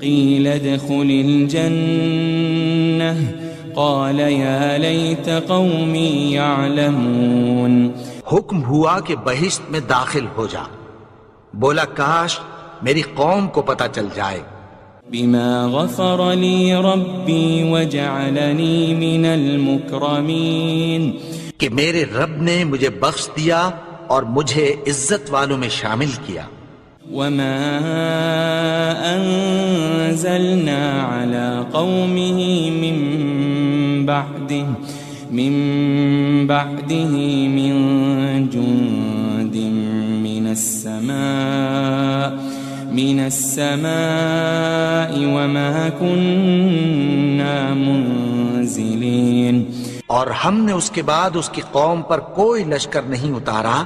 Speaker 4: قيل ادخل الجنة قال يا ليت قومي يعلمون.
Speaker 2: حکم ہوا کہ بہشت میں داخل ہو جا. بولا کاش میری قوم کو پتہ چل جائے.
Speaker 4: بما غفر لي ربي وجعلني من المكرمين.
Speaker 2: کہ میرے رب نے مجھے بخش دیا اور مجھے عزت والوں میں شامل کیا.
Speaker 4: وما أنزلنا على قومه من بعده من جند من السماء وما كنا منزلين.
Speaker 2: اور ہم نے اس کے بعد اس کی قوم پر کوئی لشکر نہیں اتارا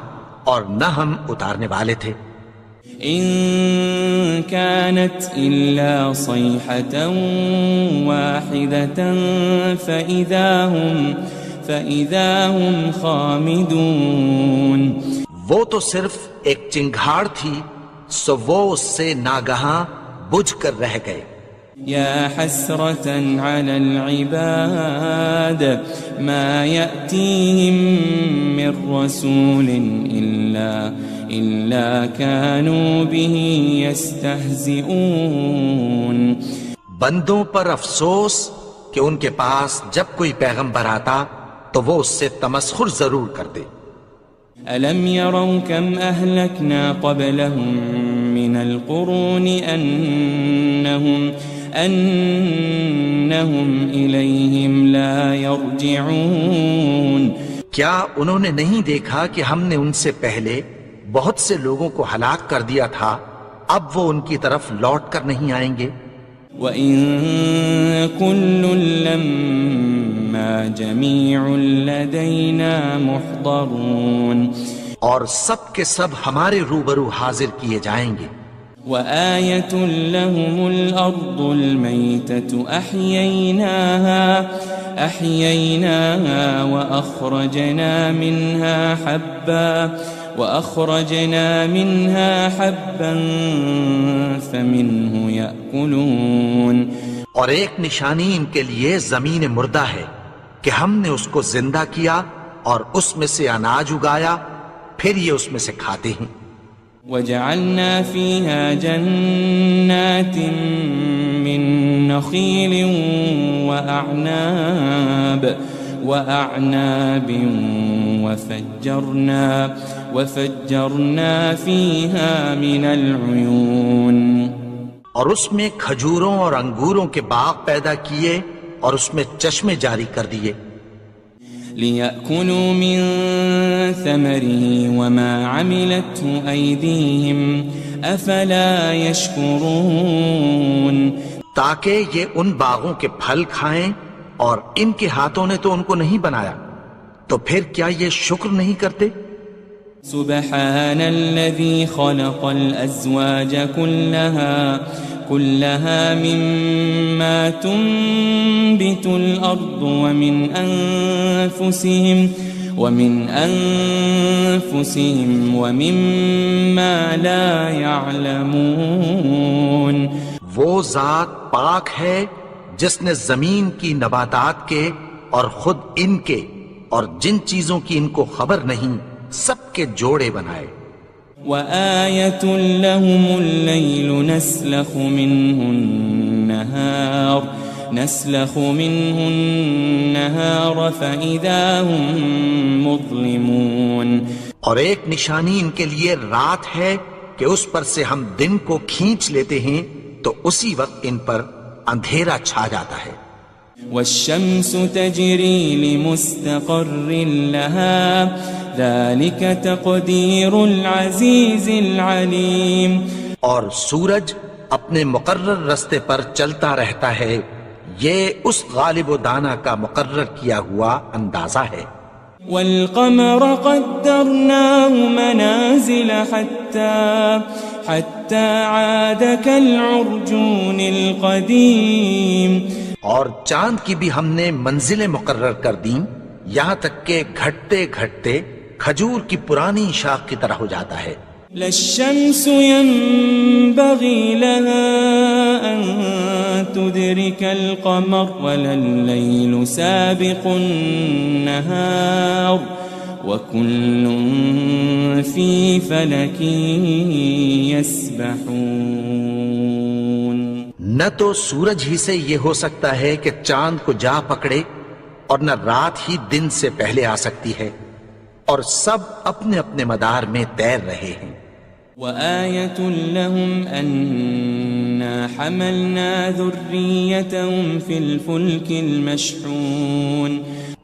Speaker 2: اور نہ ہم اتارنے والے تھے.
Speaker 4: إن كانت إلا صيحة واحدة فإذا هم خامدون.
Speaker 2: وہ تو صرف ایک چنگھاڑ تھی، سو وہ اس سے ناگہاں بجھ کر رہ گئے.
Speaker 4: يا حسرة على العباد ما يأتيهم من رسول إلا كانوا به يستهزئون.
Speaker 2: بندوں پر افسوس کہ ان کے پاس جب کوئی پیغمبر آتا تو وہ اس سے تمسخر ضرور کرتے.
Speaker 4: ألم يروا كم أهلكنا قبلهم من القرون أنهم إليهم لا يرجعون.
Speaker 2: کیا انہوں نے نہیں دیکھا کہ ہم نے ان سے پہلے بہت سے لوگوں کو ہلاک کر دیا تھا، اب وہ ان کی طرف لوٹ کر نہیں آئیں گے.
Speaker 4: وَإِن كُلٌّ لَمَّا جَمِيعٌ لَدَيْنَا مُحْضَرُونَ.
Speaker 2: اور سب کے سب ہمارے روبرو حاضر کیے جائیں گے.
Speaker 4: وآية لهم الأرض الميتة أحييناها وأخرجنا منها حبا فمنه يأكلون.
Speaker 2: اور ایک نشانی ان کے لیے زمین مردہ ہے کہ ہم نے اس کو زندہ کیا اور اس میں سے اناج اگایا، پھر یہ اس میں سے کھاتے ہیں.
Speaker 4: وجعلنا فيها جنات من نخيل وأعناب وفجرنا فيها من العيون.
Speaker 2: اور اس میں کھجوروں اور انگوروں کے باغ پیدا کیے اور اس میں چشمے جاری کر دیے.
Speaker 4: لِيَأْكُلُوا مِن ثَمَرِهِ وَمَا عَمِلَتْهُ أَيْدِيهِمْ أَفَلَا يَشْكُرُونَ.
Speaker 2: تاکہ یہ ان باغوں کے پھل کھائیں اور ان کے ہاتھوں نے تو ان کو نہیں بنایا، تو پھر کیا یہ شکر نہیں کرتے؟
Speaker 4: سبحان الذي خلق الأزواج كلها مما تنبت الأرض ومن أنفسهم ومما لا يعلمون.
Speaker 2: وہ ذات پاک ہے جس نے زمین کی نباتات کے اور خود ان کے اور جن چیزوں کی ان کو خبر نہیں سب کے جوڑے بنائے.
Speaker 4: وآية لهم الليل نسلخ منه النهار فإذا هم مظلمون.
Speaker 2: اور ایک نشانی ان کے لیے رات ہے کہ اس پر سے ہم دن کو کھینچ لیتے ہیں تو اسی وقت ان پر اندھیرا چھا جاتا ہے.
Speaker 4: والشمس تجري لمستقر لها ذلك تقدير العزيز العليم.
Speaker 2: اور سورج اپنے مقرر رستے پر چلتا رہتا ہے، یہ اس غالب و دانا کا مقرر کیا ہوا اندازہ ہے.
Speaker 4: والقمر قدرناه منازل حتى عاد كالعرجون القديم.
Speaker 2: اور چاند کی بھی ہم نے منزلیں مقرر کر دیں یہاں تک کہ گھٹتے گھٹتے کھجور کی پرانی شاخ کی طرح ہو جاتا ہے.
Speaker 4: لا الشمس ينبغي لها أن تدرك القمر ولا الليل سابق النهار وكل في فلك يسبحون.
Speaker 2: نہ تو سورج ہی سے یہ ہو سکتا ہے کہ چاند کو جا پکڑے اور نہ رات ہی دن سے پہلے آ سکتی ہے، اور سب اپنے اپنے مدار میں تیر رہے ہیں.
Speaker 4: وآية لهم أنا حملنا ذريتهم في الفلك المشحون.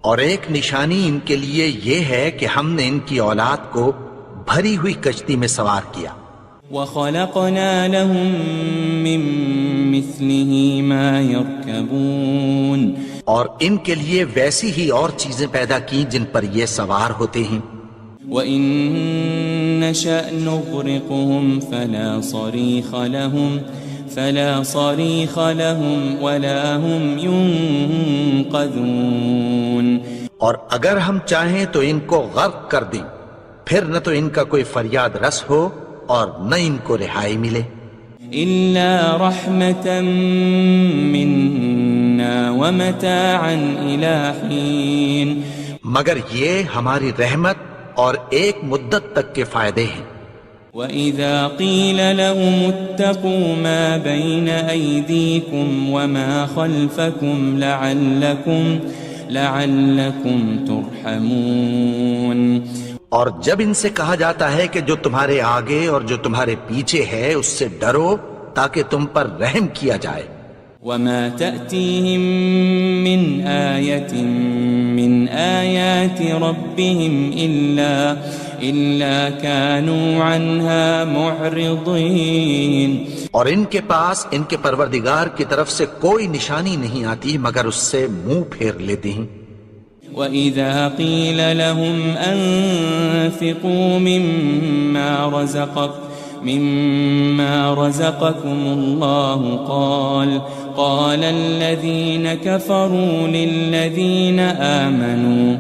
Speaker 2: اور ایک نشانی ان کے لیے یہ ہے کہ ہم نے ان کی اولاد کو بھری ہوئی کشتی میں سوار کیا.
Speaker 4: وخلقنا لهم من مثله ما يركبون.
Speaker 2: اور ان کے لیے ویسی ہی اور چیزیں پیدا کی جن پر یہ سوار ہوتے ہیں.
Speaker 4: وَإِن نَّشَأْ نُغْرِقْهُمْ فَلَا صَرِيخَ لَهُمْ وَلَا هُمْ يُنقَذُونَ.
Speaker 2: اور اگر ہم چاہیں تو ان کو غرق کر دیں، پھر نہ تو ان کا کوئی فریاد رس ہو اور نہ ان کو رہائی ملے.
Speaker 4: إِلَّا رَحْمَةً مِّنَّا وَمَتَاعًا إِلَىٰ حِينٍ.
Speaker 2: مگر یہ ہماری رحمت اور ایک مدت تک کے فائدے ہیں.
Speaker 4: وَإِذَا قِيلَ لَهُمُ اتَّقُوا مَا بَيْنَ أَيْدِيكُمْ وَمَا خَلْفَكُمْ لَعَلَّكُمْ تُرْحَمُونَ.
Speaker 2: اور جب ان سے کہا جاتا ہے کہ جو تمہارے آگے اور جو تمہارے پیچھے ہے اس سے ڈرو تاکہ تم پر رحم کیا جائے.
Speaker 4: وَمَا تَأْتِيهِم مِّنْ آيَةٍ مِّنْ آيَاتِ رَبِّهِمْ إِلَّا كَانُوا عَنْهَا مُعْرِضِينَ.
Speaker 2: اور ان کے پاس ان کے پروردگار کی طرف سے کوئی نشانی نہیں آتی مگر اس سے منہ پھیر لیتے ہیں.
Speaker 4: وَإِذَا قِيلَ لَهُمْ أَنفِقُوا مِمَّا رَزَقَكُمُ اللَّهُ قَالَ الَّذِينَ كَفَرُوا لِلَّذِينَ آمَنُوا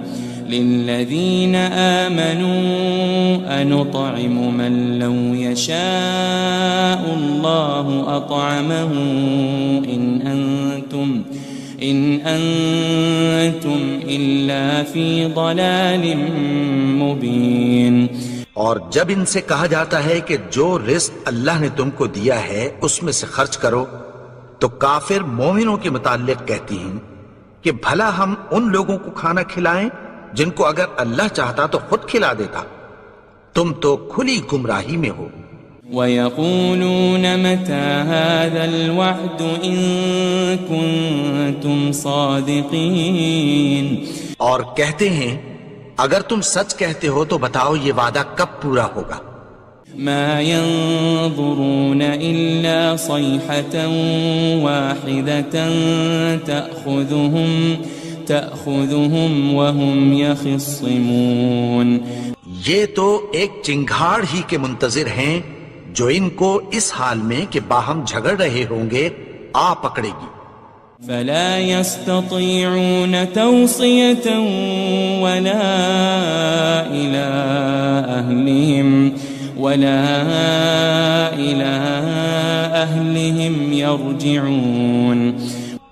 Speaker 4: أَنُطْعِمُ مَن لَّوْ يَشَاءُ اللَّهُ أَطْعَمَهُ إِنْ أَنْتُمْ إِلَّا فِي ضَلَالٍ مُبِينٍ۔
Speaker 2: اور جب ان سے کہا جاتا ہے کہ جو رزق اللہ نے تم کو دیا ہے اس میں سے خرچ کرو، تو کافر مومنوں کے متعلق کہتی ہیں کہ بھلا ہم ان لوگوں کو کھانا کھلائیں جن کو اگر اللہ چاہتا تو خود کھلا دیتا، تم تو کھلی گمراہی میں ہو۔
Speaker 4: وَيَقُولُونَ مَتَى هَذَا الْوَعْدُ إِن كُنتُمْ صَادِقِينَ۔
Speaker 2: اور کہتے ہیں اگر تم سچ کہتے ہو تو بتاؤ یہ وعدہ کب پورا ہوگا؟
Speaker 4: مَا يَنظُرُونَ إِلَّا صَيْحَةً وَاحِدَةً تَأْخُذُهُمْ وَهُمْ يَخِصِّمُونَ۔
Speaker 2: یہ تو ایک چنگھاڑ ہی کے منتظر ہیں جو ان کو اس حال میں کہ باہم جھگڑ رہے ہوں گے آ پکڑے گی۔
Speaker 4: فَلَا يَسْتَطِيعُونَ تَوْصِيَةً وَلَا إِلَىٰ أَهْلِهِمْ يَرْجِعُونَ۔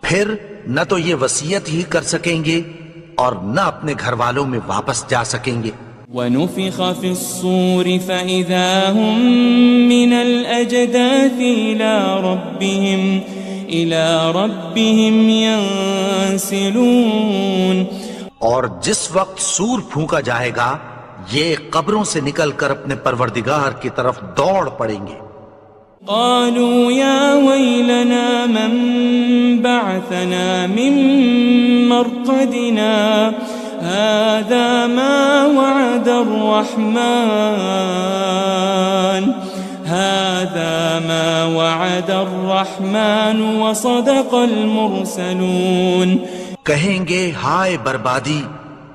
Speaker 2: پھر نہ تو یہ وصیت ہی کر سکیں گے اور نہ اپنے گھر والوں میں واپس جا سکیں گے۔
Speaker 4: وَنُفِخَ فِي الصُّورِ فَإِذَا هُم مِّنَ الْأَجْدَاثِ إِلَىٰ رَبِّهِمْ يَنسِلُونَ۔
Speaker 2: اور جس وقت سور پھونکا جائے گا یہ قبروں سے نکل کر اپنے پروردگار کی طرف دوڑ پڑیں گے۔
Speaker 4: قالوا يا ويلنا من بعثنا من مرقدنا هذا ما وعد الرحمن وصدق المرسلون۔
Speaker 2: کہیں گے ہائے بربادی،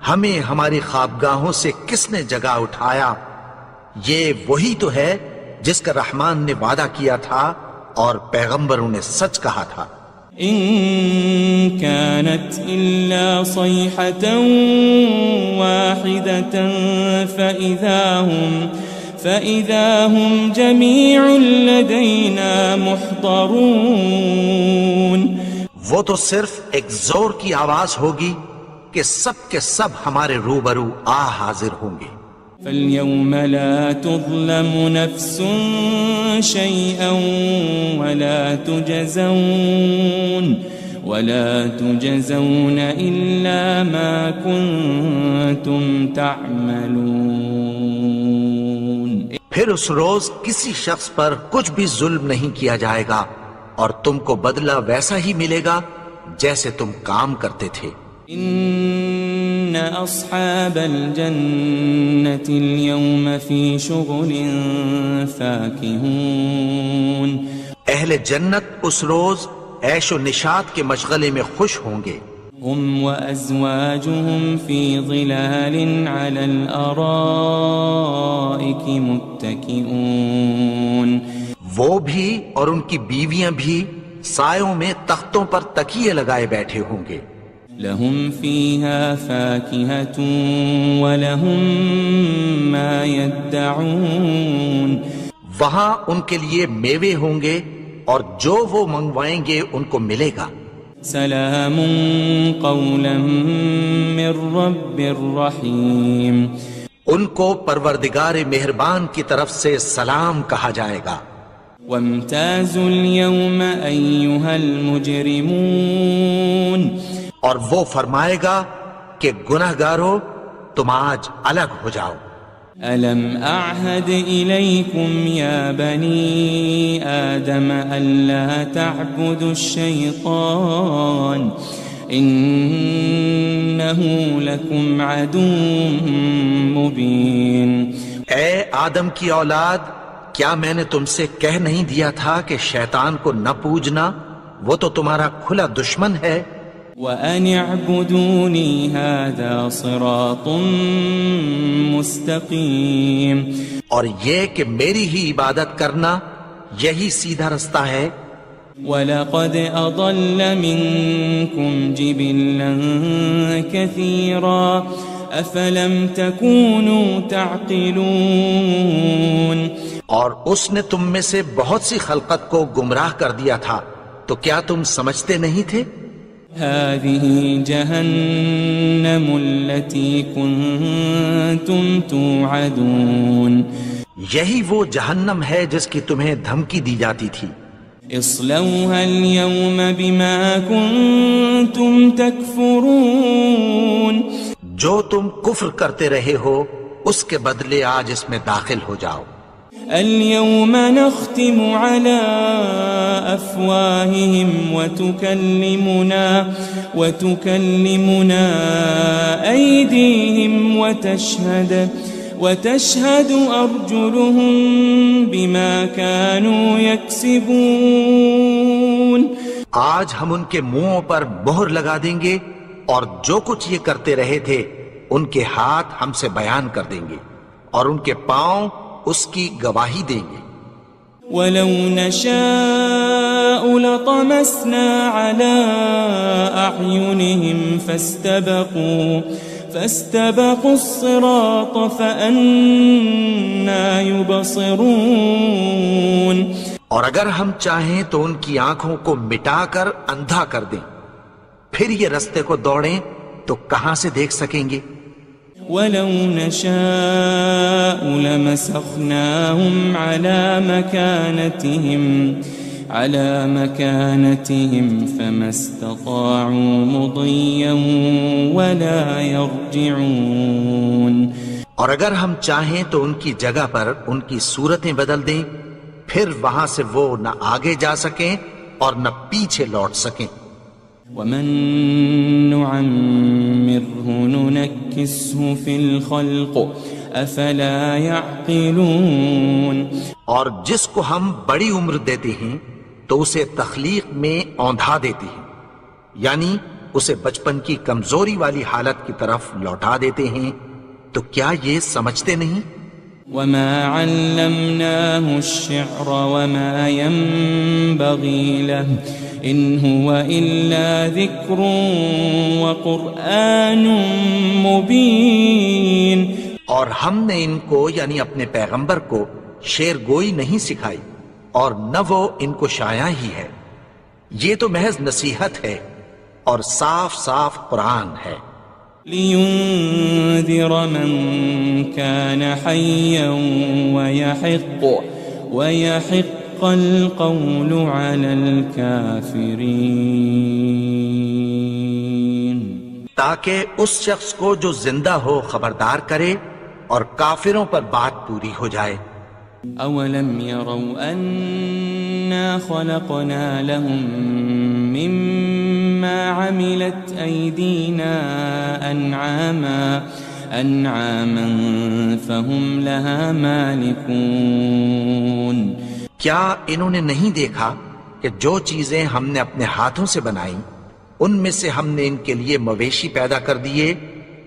Speaker 2: ہمیں ہماری خوابگاہوں سے کس نے جگا اٹھایا؟ یہ وہی تو ہے جس کا رحمان نے وعدہ کیا تھا اور پیغمبروں نے سچ کہا تھا۔
Speaker 4: إن كانت إلا صيحة واحدة فإذا هم جميع لدينا محضرون۔
Speaker 2: وہ تو صرف ایک زور کی آواز ہوگی کہ سب کے سب ہمارے روبرو حاضر ہوں گے۔
Speaker 4: فَالْيَوْمَ لَا تُظْلَمُ نَفْسٌ شَيْئًا وَلَا تُجْزَوْنَ إِلَّا مَا كُنتُمْ تَعْمَلُونَ۔
Speaker 2: پھر اس روز کسی شخص پر کچھ بھی ظلم نہیں کیا جائے گا اور تم کو بدلہ ویسا ہی ملے گا جیسے تم کام کرتے تھے۔
Speaker 4: إن أصحاب الجنة اليوم في شغل فاكهون۔
Speaker 2: اہل جنت اس روز عیش و نشاط کے مشغلے میں خوش ہوں گے۔
Speaker 4: هم وأزواجهم في ظلال على الأرائك متكئون۔
Speaker 2: وہ بھی اور ان کی بیویاں بھی سایوں میں تختوں پر تکیے لگائے بیٹھے ہوں گے۔
Speaker 4: لهم فيها فاكهة ولهم ما يدعون۔
Speaker 2: وہاں ان کے لیے میوے ہوں گے اور جو وہ منگوائیں گے ان کو ملے گا۔
Speaker 4: سلام قولا من رب الرحیم۔
Speaker 2: ان کو پروردگار مہربان کی طرف سے سلام کہا جائے گا۔
Speaker 4: وامتازوا اليوم أيها المجرمون۔
Speaker 2: اور وہ فرمائے گا کہ گنہگارو تم آج الگ ہو جاؤ۔
Speaker 4: ألم أعهد إليكم يا بني آدم ألا تعبدوا الشيطان إنه لكم عدو مبين۔
Speaker 2: اے آدم کی اولاد، کیا میں نے تم سے کہہ نہیں دیا تھا کہ شیطان کو نہ پوجنا، وہ تو تمہارا کھلا دشمن ہے۔
Speaker 4: وأن اعبدوني هذا صراط مستقيم.
Speaker 2: اور یہ کہ میری ہی عبادت کرنا یہی سیدھا رستہ ہے.
Speaker 4: وَلَقَدْ أَضَلَّ مِنكُمْ جِبِلًّا كَثِيرًا أَفَلَمْ تَكُونُوا تَعْقِلُونَ.
Speaker 2: اور اس نے تم میں سے بہت سی خلقت کو گمراہ کر دیا تھا تو کیا تم سمجھتے نہیں تھے؟
Speaker 4: هذه جهنم التي كنتم توعدون.
Speaker 2: یہی وہ جہنم ہے جس کی تمہیں دھمکی دی جاتی تھی.
Speaker 4: اصلوها اليوم بما كنتم تكفرون.
Speaker 2: جو تم کفر کرتے رہے ہو اس کے بدلے آج اس میں داخل ہو جاؤ.
Speaker 4: اليوم نختم على أفواههم وتكلمنا أيديهم وتشهد أرجلهم بما كانوا يكسبون.
Speaker 2: آج ہم ان کے منہوں پر مہر لگا دیں گے اور جو کچھ یہ کرتے رہے تھے ان کے ہاتھ ہم سے بیان کر دیں گے اور ان کے پاؤں اس کی گواہی دیں گے.
Speaker 4: وَلَوْ نَشَاءُ لَطَمَسْنَا عَلَىٰ أَعْيُنِهِمْ فَاسْتَبَقُوا الصِّرَاطَ فَأَنَّىٰ يُبْصِرُونَ.
Speaker 2: اور اگر ہم چاہیں تو ان کی آنکھوں کو مٹا کر اندھا کر دیں پھر یہ رستے کو دوڑیں تو کہاں سے دیکھ سکیں گے.
Speaker 4: وَلَوْ نَشَاءُ لَمَسَخْنَاهُمْ عَلَىٰ مَكَانَتِهِمْ فَمَا اسْتَطَاعُوا مُضِيًّا وَلَا يَرْجِعُونَ.
Speaker 2: اور اگر ہم چاہیں تو ان کی جگہ پر ان کی صورتیں بدل دیں پھر وہاں سے وہ نہ آگے جا سکیں اور نہ پیچھے لوٹ سکیں.
Speaker 4: وَمَن نُعَمِّرْهُ نُنَكِّسْهُ فِي الْخَلْقِ أَفَلَا يَعْقِلُونَ.
Speaker 2: اور جس کو ہم بڑی عمر دیتے ہیں تو اسے تخلیق میں اوندھا دیتے ہیں یعنی اسے بچپن کی کمزوری والی حالت کی طرف لوٹا دیتے ہیں تو کیا یہ سمجھتے نہیں؟
Speaker 4: وَمَا عَلَّمْنَاهُ الشِّعْرَ وَمَا يَنبَغِي لَهُ إِنْ هُوَ إِلَّا ذِكْرٌ وَقُرْآنٌ مُبِينٌ.
Speaker 2: اور ہم نے ان کو یعنی اپنے پیغمبر کو شعر گوئی نہیں سکھائی اور نہ وہ ان کو شایع ہی ہے. یہ تو محض نصیحت ہے اور صاف صاف قرآن ہے.
Speaker 4: لِيُنذِرَ مَن كَانَ حَيًّا وَيَحِقَّ الْقَوْلُ عَلَى الْكَافِرِينَ.
Speaker 2: تاکہ اس شخص کو جو زندہ ہو خبردار کرے اور کافروں پر بات پوری ہو جائے.
Speaker 4: أَوَلَمْ يَرَوْا أَنَّا خَلَقْنَا لَهُم مِّمَّا عَمِلَتْ أَيْدِينَا أَنْعَامًا فَهُمْ لَهَا مَالِكُونَ.
Speaker 2: کیا انہوں نے نہیں دیکھا کہ جو چیزیں ہم نے اپنے ہاتھوں سے بنائیں ان میں سے ہم نے ان کے لیے مویشی پیدا کر دیے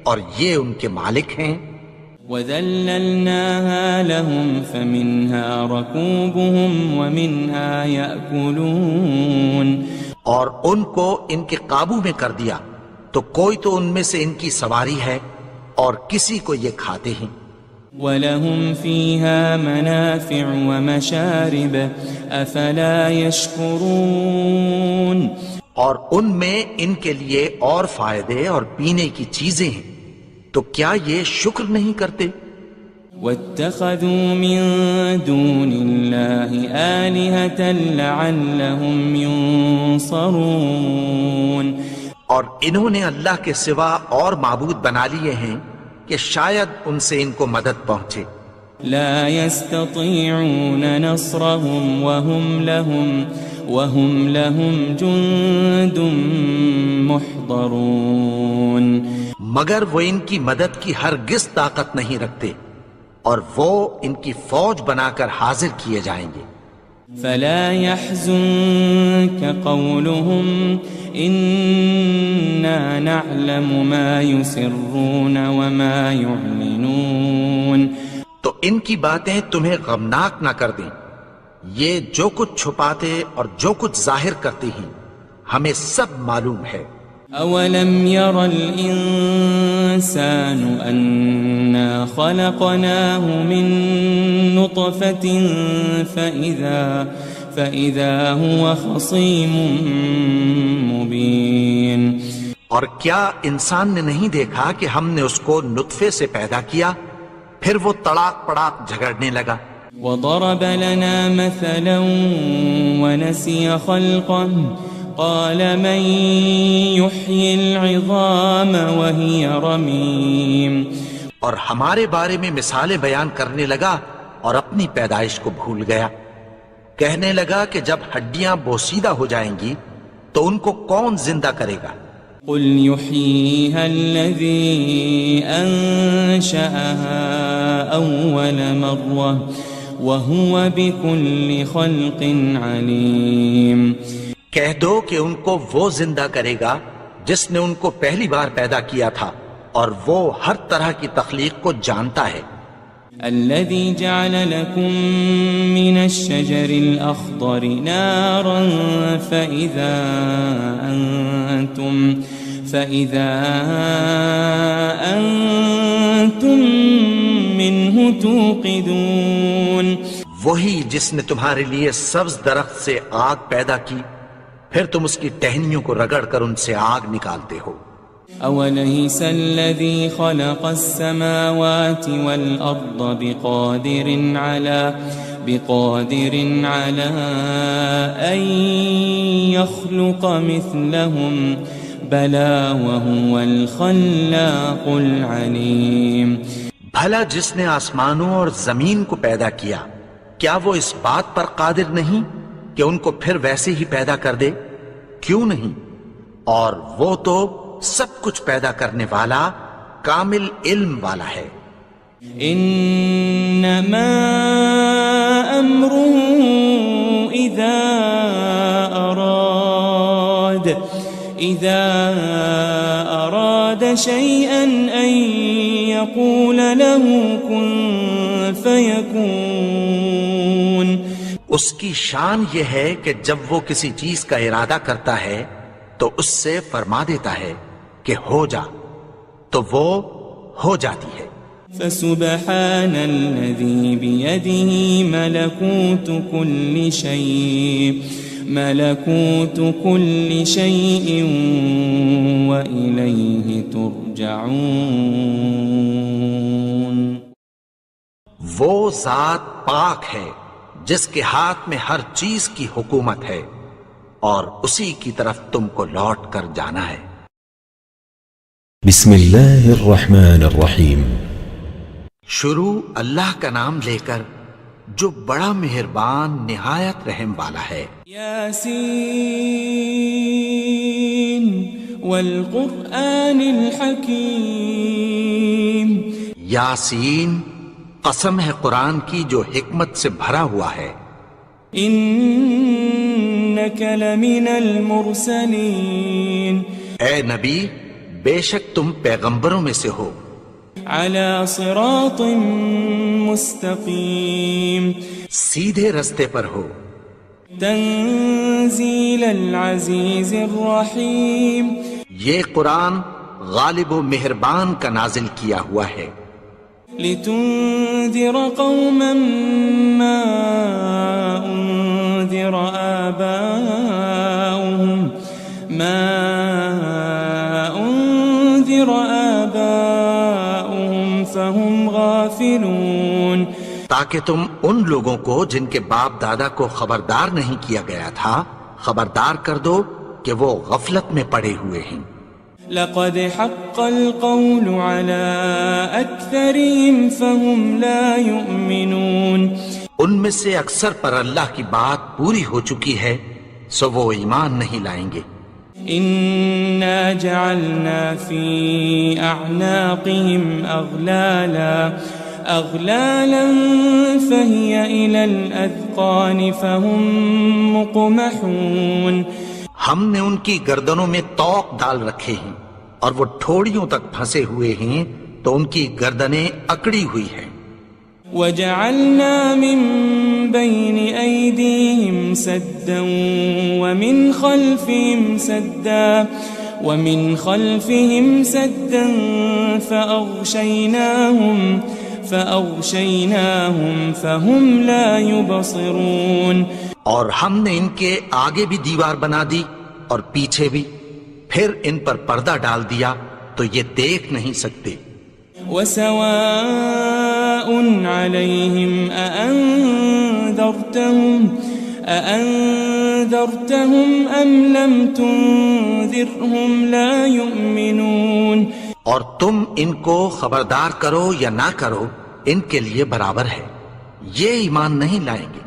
Speaker 2: اور یہ ان کے مالک ہیں.
Speaker 4: وَذَلَّلْنَاهَا لَهُمْ فَمِنْهَا رَكُوبُهُمْ وَمِنْهَا يَأْكُلُونَ.
Speaker 2: اور ان کو ان کے قابو میں کر دیا تو کوئی تو ان میں سے ان کی سواری ہے اور کسی کو یہ کھاتے ہیں.
Speaker 4: وَلَهُمْ فِيهَا مَنَافِعُ وَمَشَارِبُ أَفَلَا يَشْكُرُونَ.
Speaker 2: اور ان میں ان کے لیے اور فائدے اور پینے کی چیزیں ہیں تو کیا یہ شکر نہیں کرتے؟
Speaker 4: وَاتَّخَذُوا مِن دُونِ اللَّهِ آلِهَةً لَعَلَّهُمْ يُنصَرُونَ.
Speaker 2: اور انہوں نے اللہ کے سوا اور معبود بنا لیے ہیں کہ شاید ان سے ان کو مدد پہنچے.
Speaker 4: لا يستطيعون نصرهم وهم لهم جند محضرون.
Speaker 2: مگر وہ ان کی مدد کی ہرگز طاقت نہیں رکھتے اور وہ ان کی فوج بنا کر حاضر کیے جائیں گے.
Speaker 4: فلا يحزنك قولهم إنا نعلم ما يسرون وما يعلنون.
Speaker 2: تو ان کی باتیں تمہیں غمناک نہ کر دیں. یہ جو کچھ چھپاتے اور جو کچھ ظاہر کرتے ہیں ہمیں سب معلوم ہے.
Speaker 4: أولم ير الإنسان أنا خلقناه من نطفة فإذا هو خصيم مبين.
Speaker 2: اور کیا انسان نے نہیں دیکھا کہ ہم نے اس کو نطفے سے پیدا کیا پھر وہ تڑاک پڑاک جھگڑنے لگا.
Speaker 4: وضرب لنا مثلا ونسي خلقه قال من يحيي العظام وهي رميم.
Speaker 2: اور ہمارے بارے میں مثالیں بیان کرنے لگا اور اپنی پیدائش کو بھول گیا. کہنے لگا کہ جب ہڈیاں بوسیدہ ہو جائیں گی تو ان کو کون زندہ کرے گا.
Speaker 4: قل يحييها الذي أنشأها أول مرة وهو بكل خلق عليم.
Speaker 2: کہہ دو کہ ان کو وہ زندہ کرے گا جس نے ان کو پہلی بار پیدا کیا تھا اور وہ ہر طرح کی تخلیق کو جانتا ہے.
Speaker 4: الذي جعل لكم من الشجر الأخضر نارا فإذا أنتم منه توقدون.
Speaker 2: وہی جس نے تمہارے لیے سبز درخت سے آگ پیدا کی پھر تم اس کی ٹہنیوں کو رگڑ کر ان سے آگ نکالتے ہو.
Speaker 4: أوليس الذي خلق السماوات والأرض بقادر على أن يخلق مثلهم بلى وهو الخلاق العليم.
Speaker 2: بھلا جس نے آسمانوں اور زمین کو پیدا کیا کیا وہ اس بات پر قادر نہیں کہ ان کو پھر ویسے ہی پیدا کر دے؟ کیوں نہیں؟ اور وہ تو سب کچھ پیدا کرنے والا کامل علم والا ہے.
Speaker 4: انما امره اذا اراد شيئا ان يقول له كن فيكون.
Speaker 2: اس کی شان یہ ہے کہ جب وہ کسی چیز کا ارادہ کرتا ہے تو اس سے فرما دیتا ہے کہ ہو جا تو وہ ہو جاتی ہے.
Speaker 4: فسبحان الذي بيده ملكوت كل شيء وإليه ترجعون.
Speaker 2: وہ ذات پاک ہے جس کے ہاتھ میں ہر چیز کی حکومت ہے اور اسی کی طرف تم کو لوٹ کر جانا ہے.
Speaker 1: بسم اللہ الرحمن الرحیم.
Speaker 2: شروع اللہ کا نام لے کر جو بڑا مہربان نہایت رحم والا ہے.
Speaker 4: یاسین والقرآن الحکیم.
Speaker 2: یاسین قسم ہے قرآن کی جو حکمت سے بھرا ہوا ہے.
Speaker 4: انک لمن المرسلین.
Speaker 2: اے نبی بے شک تم پیغمبروں میں سے ہو.
Speaker 4: علی صراط مستقیم.
Speaker 2: سیدھے رستے پر ہو.
Speaker 4: تنزیل العزیز الرحیم.
Speaker 2: یہ قرآن غالب و مہربان کا نازل کیا ہوا ہے.
Speaker 4: لتنذر قوما ما انذر آباؤهم فهم غافلون.
Speaker 2: تاکہ تم ان لوگوں کو جن کے باپ دادا کو خبردار نہیں کیا گیا تھا خبردار کر دو کہ وہ غفلت میں پڑے ہوئے ہیں.
Speaker 4: لقد حق القول على أكثرهم فهم لا يؤمنون.
Speaker 2: ان میں سے اکثر پر اللہ کی بات پوری ہو چکی ہے سو وہ ایمان نہیں لائیں گے.
Speaker 4: إنا جعلنا في أعناقهم أغلالا فهي إلى الأذقان فهم مقمحون
Speaker 2: ہم نے ان کی گردنوں میں طوق ڈال رکھے ہیں اور وہ ٹھوڑیوں تک پھنسے ہوئے ہیں تو ان کی گردنیں اکڑی ہوئی ہیں.
Speaker 4: وجعلنا من بين أيديهم سدا ومن خلفهم سدا فأغشيناهم فهم لا يبصرون.
Speaker 2: اور ہم نے ان کے آگے بھی دیوار بنا دی اور پیچھے بھی، پھر ان پر پردہ ڈال دیا تو یہ دیکھ نہیں سکتے.
Speaker 4: وسواء عليهم أأنذرتهم أم لم تنذرهم لا يؤمنون.
Speaker 2: اور تم ان کو خبردار کرو یا نہ کرو ان کے لیے برابر ہے، یہ ایمان نہیں لائیں گے.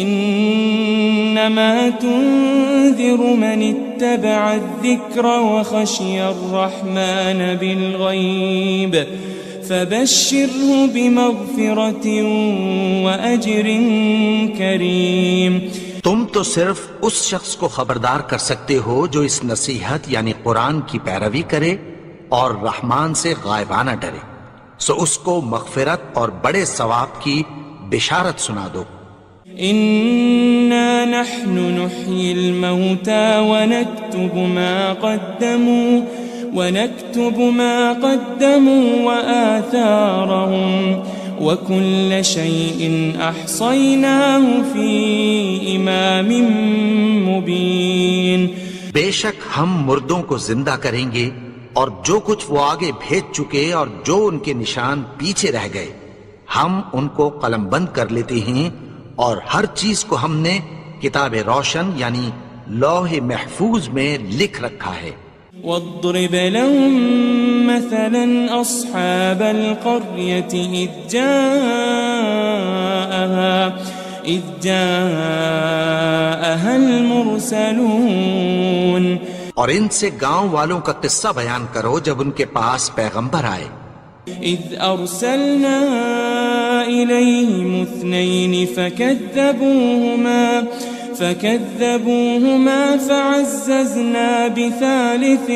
Speaker 4: انما تنذر من اتبع الذکر وخشی الرحمن بالغیب فبشره بمغفرة وأجر کریم.
Speaker 2: تم تو صرف اس شخص کو خبردار کر سکتے ہو جو اس نصیحت یعنی قرآن کی پیروی کرے اور رحمان سے غائبانہ ڈرے، سو اس کو مغفرت اور بڑے ثواب کی بشارت سنا دو.
Speaker 4: إنا نحن نحيي الموتى ونكتب ما قدموا وآثارهم وكل شيء أحصيناه في إمام مبين.
Speaker 2: بے شک ہم مردوں کو زندہ کریں گے اور جو کچھ وہ آگے بھیج چکے اور جو ان کے نشان پیچھے رہ گئے ہم ان کو قلم بند کر لیتے ہیں، اور ہر چیز کو ہم نے کتاب روشن یعنی لوح محفوظ میں لکھ رکھا ہے.
Speaker 4: واضرب لهم مثلا أصحاب القرية إذ جاءها المرسلون.
Speaker 2: اور ان سے گاؤں والوں کا قصہ بیان کرو جب ان کے پاس پیغمبر آئے.
Speaker 4: إذ أرسلنا إليهم 2 فكذبوهما فعززنا بثالث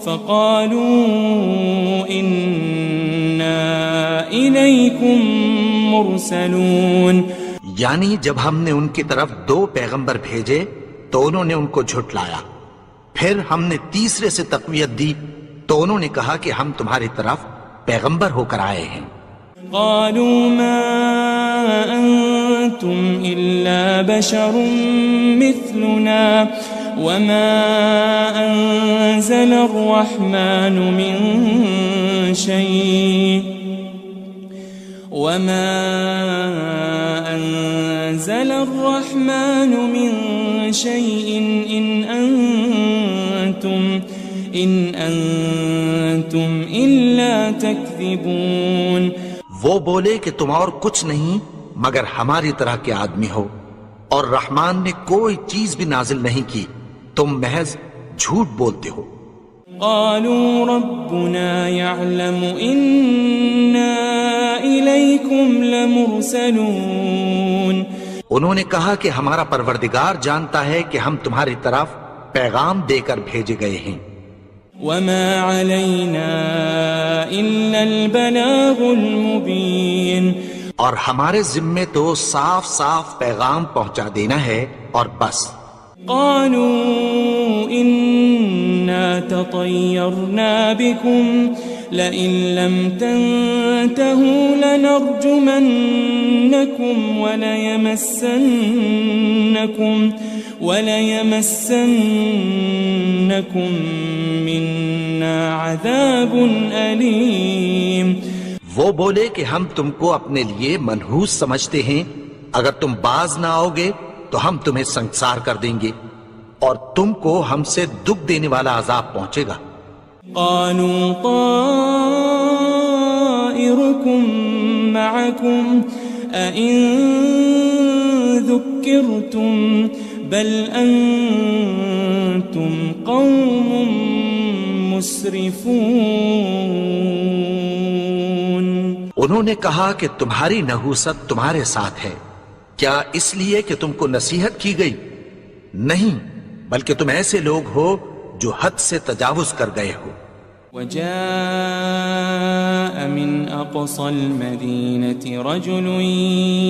Speaker 4: فقالوا إنا إليكم مرسلون.
Speaker 2: یعنی جب ہم نے ان کی طرف 2 پیغمبر بھیجے تو انہوں نے ان کو جھٹلایا، پھر ہم نے تیسرے سے تقویت دی تو انہوں نے کہا کہ ہم تمہاری طرف پیغمبر ہو کر آئے ہیں.
Speaker 4: قالوا ما أنتم إلا بشر مثلنا وما أنزل الرحمن من شيء إن أنتم إلا تكذبون.
Speaker 2: وہ بولے کہ تم اور کچھ نہیں مگر ہماری طرح کے آدمی ہو، اور رحمان نے کوئی چیز بھی نازل نہیں کی، تم محض جھوٹ بولتے ہو.
Speaker 4: قالوا ربنا يعلم إنا إليكم لمرسلون.
Speaker 2: انہوں نے کہا کہ ہمارا پروردگار جانتا ہے کہ ہم تمہاری طرف پیغام دے کر بھیجے گئے ہیں.
Speaker 4: وما علينا إلا البلاغ المبين.
Speaker 2: اور ہمارے ذمے تو صاف صاف پیغام پہنچا دینا ہے اور بس.
Speaker 4: قالوا إنا تطيرنا بكم لئن لم تنتهوا لنرجمنكم وليمسنكم منا عذاب أليم.
Speaker 2: وہ بولے کہ ہم تم کو اپنے لیے منحوس سمجھتے ہیں، اگر تم باز نہ آؤ گے تو ہم تمہیں سنسار کر دیں گے اور تم کو ہم سے دکھ دینے والا عذاب پہنچے گا.
Speaker 4: قالوا طائركم معكم أئن ذكرتم بل أنتم قوم مسرفون.
Speaker 2: انہوں نے کہا کہ تمہاری نحوست تمہارے ساتھ ہے، کیا اس لیے کہ تم کو نصیحت کی گئی؟ نہیں، بلکہ تم ایسے لوگ ہو جو حد سے تجاوز کر گئے ہو۔
Speaker 4: وجاء من أقصى المدينة رجل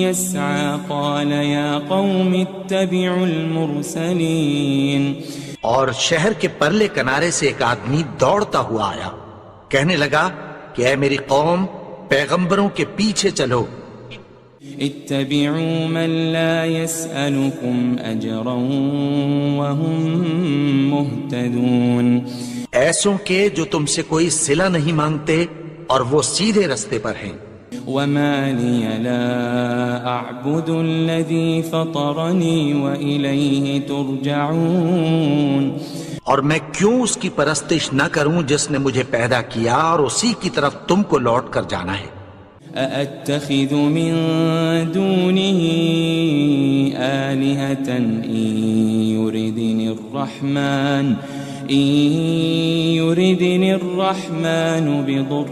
Speaker 4: يسعى قال يا قوم اتبعوا المرسلين۔
Speaker 2: اور شہر کے پرلے کنارے سے ایک آدمی دوڑتا ہوا آیا، کہنے لگا کہ اے میری قوم، پیغمبروں کے پیچھے چلو۔
Speaker 4: اتبعوا من لا يسألكم أجرا وهم مهتدون۔
Speaker 2: ایسوں کے جو تم سے کوئی صلہ نہیں مانگتے اور وہ سیدھے رستے پر ہیں۔
Speaker 4: وما لي لا أعبد الذي فطرني وإليه ترجعون۔
Speaker 2: اور میں کیوں اس کی پرستش نہ کروں جس نے مجھے پیدا کیا اور اسی کی طرف تم کو لوٹ کر جانا ہے۔
Speaker 4: أأتخذ من دونه آلهة إن يردني الرحمن بضر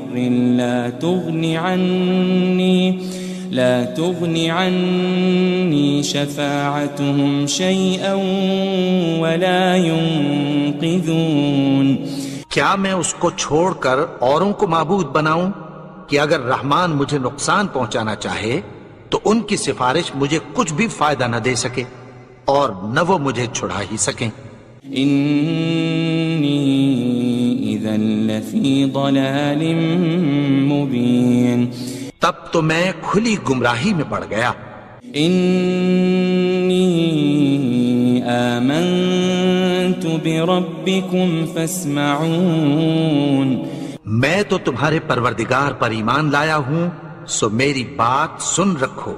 Speaker 4: لا تغن عني شفاعتهم شيئا ولا ينقذون۔
Speaker 2: کیا میں اس کو چھوڑ کر اوروں کو معبود بناؤں کہ اگر رحمان مجھے نقصان پہنچانا چاہے تو ان کی سفارش مجھے کچھ بھی فائدہ نہ دے سکے اور نہ وہ مجھے چھڑا ہی سکیں۔
Speaker 4: انی اذا لفی ضلال مبین۔
Speaker 2: تب تو میں کھلی گمراہی میں پڑ گیا۔
Speaker 4: انی آمنت بربکم فاسمعون۔
Speaker 2: میں تو تمہارے پروردگار پر ایمان لایا ہوں، سو میری بات سن رکھو۔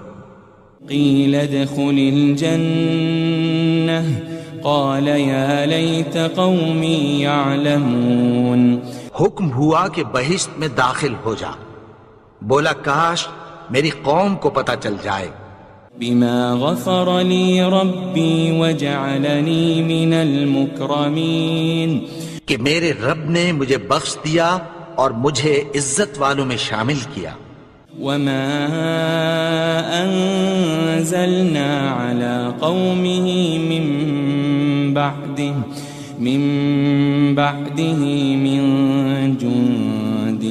Speaker 4: قیل ادخل الجنہ قال یا لیت قومی یعلمون۔
Speaker 2: حکم ہوا کہ بہشت میں داخل ہو جا، بولا کاش میری قوم کو پتہ چل جائے۔
Speaker 4: بما غفر لی ربی وجعلنی من المکرمین۔
Speaker 2: کہ میرے رب نے مجھے بخش دیا اور مجھے عزت والوں میں شامل کیا۔
Speaker 4: وما انزلنا على قومه من بعده من جند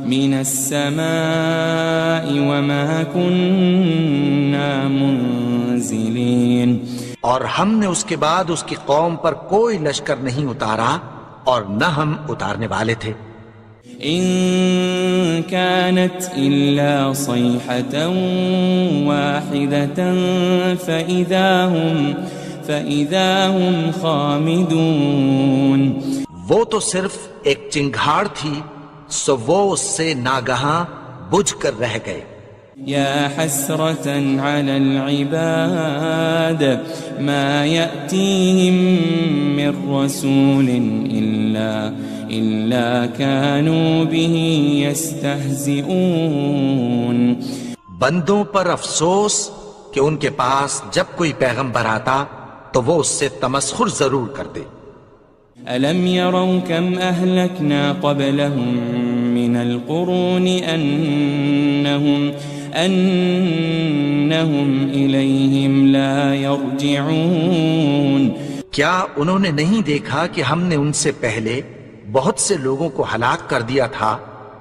Speaker 4: من السماء وما كنا منزلين۔
Speaker 2: اور ہم نے اس کے بعد اس کی قوم پر کوئی لشکر نہیں اتارا اور نہ ہم اتارنے والے تھے۔
Speaker 4: ان كانت الا صيحة واحدة فإذا هم خامدون۔
Speaker 2: وہ تو صرف ایک چنگھاڑ تھی، سو وہ اس سے ناگہاں بجھ کر رہ گئے۔
Speaker 4: يا حسرة على العباد ما يأتيهم من رسول إلا كانوا به يستهزئون۔
Speaker 2: بندوں پر افسوس کہ ان کے پاس جب کوئی پیغمبر آتا تو وہ اس سے تمسخر ضرور کرتے۔
Speaker 4: ألم يروا كم أهلكنا قبلهم من القرون أنهم إليهم لا يرجعون۔
Speaker 2: کیا انہوں نے نہیں دیکھا کہ ہم نے ان سے پہلے بہت سے لوگوں کو ہلاک کر دیا تھا،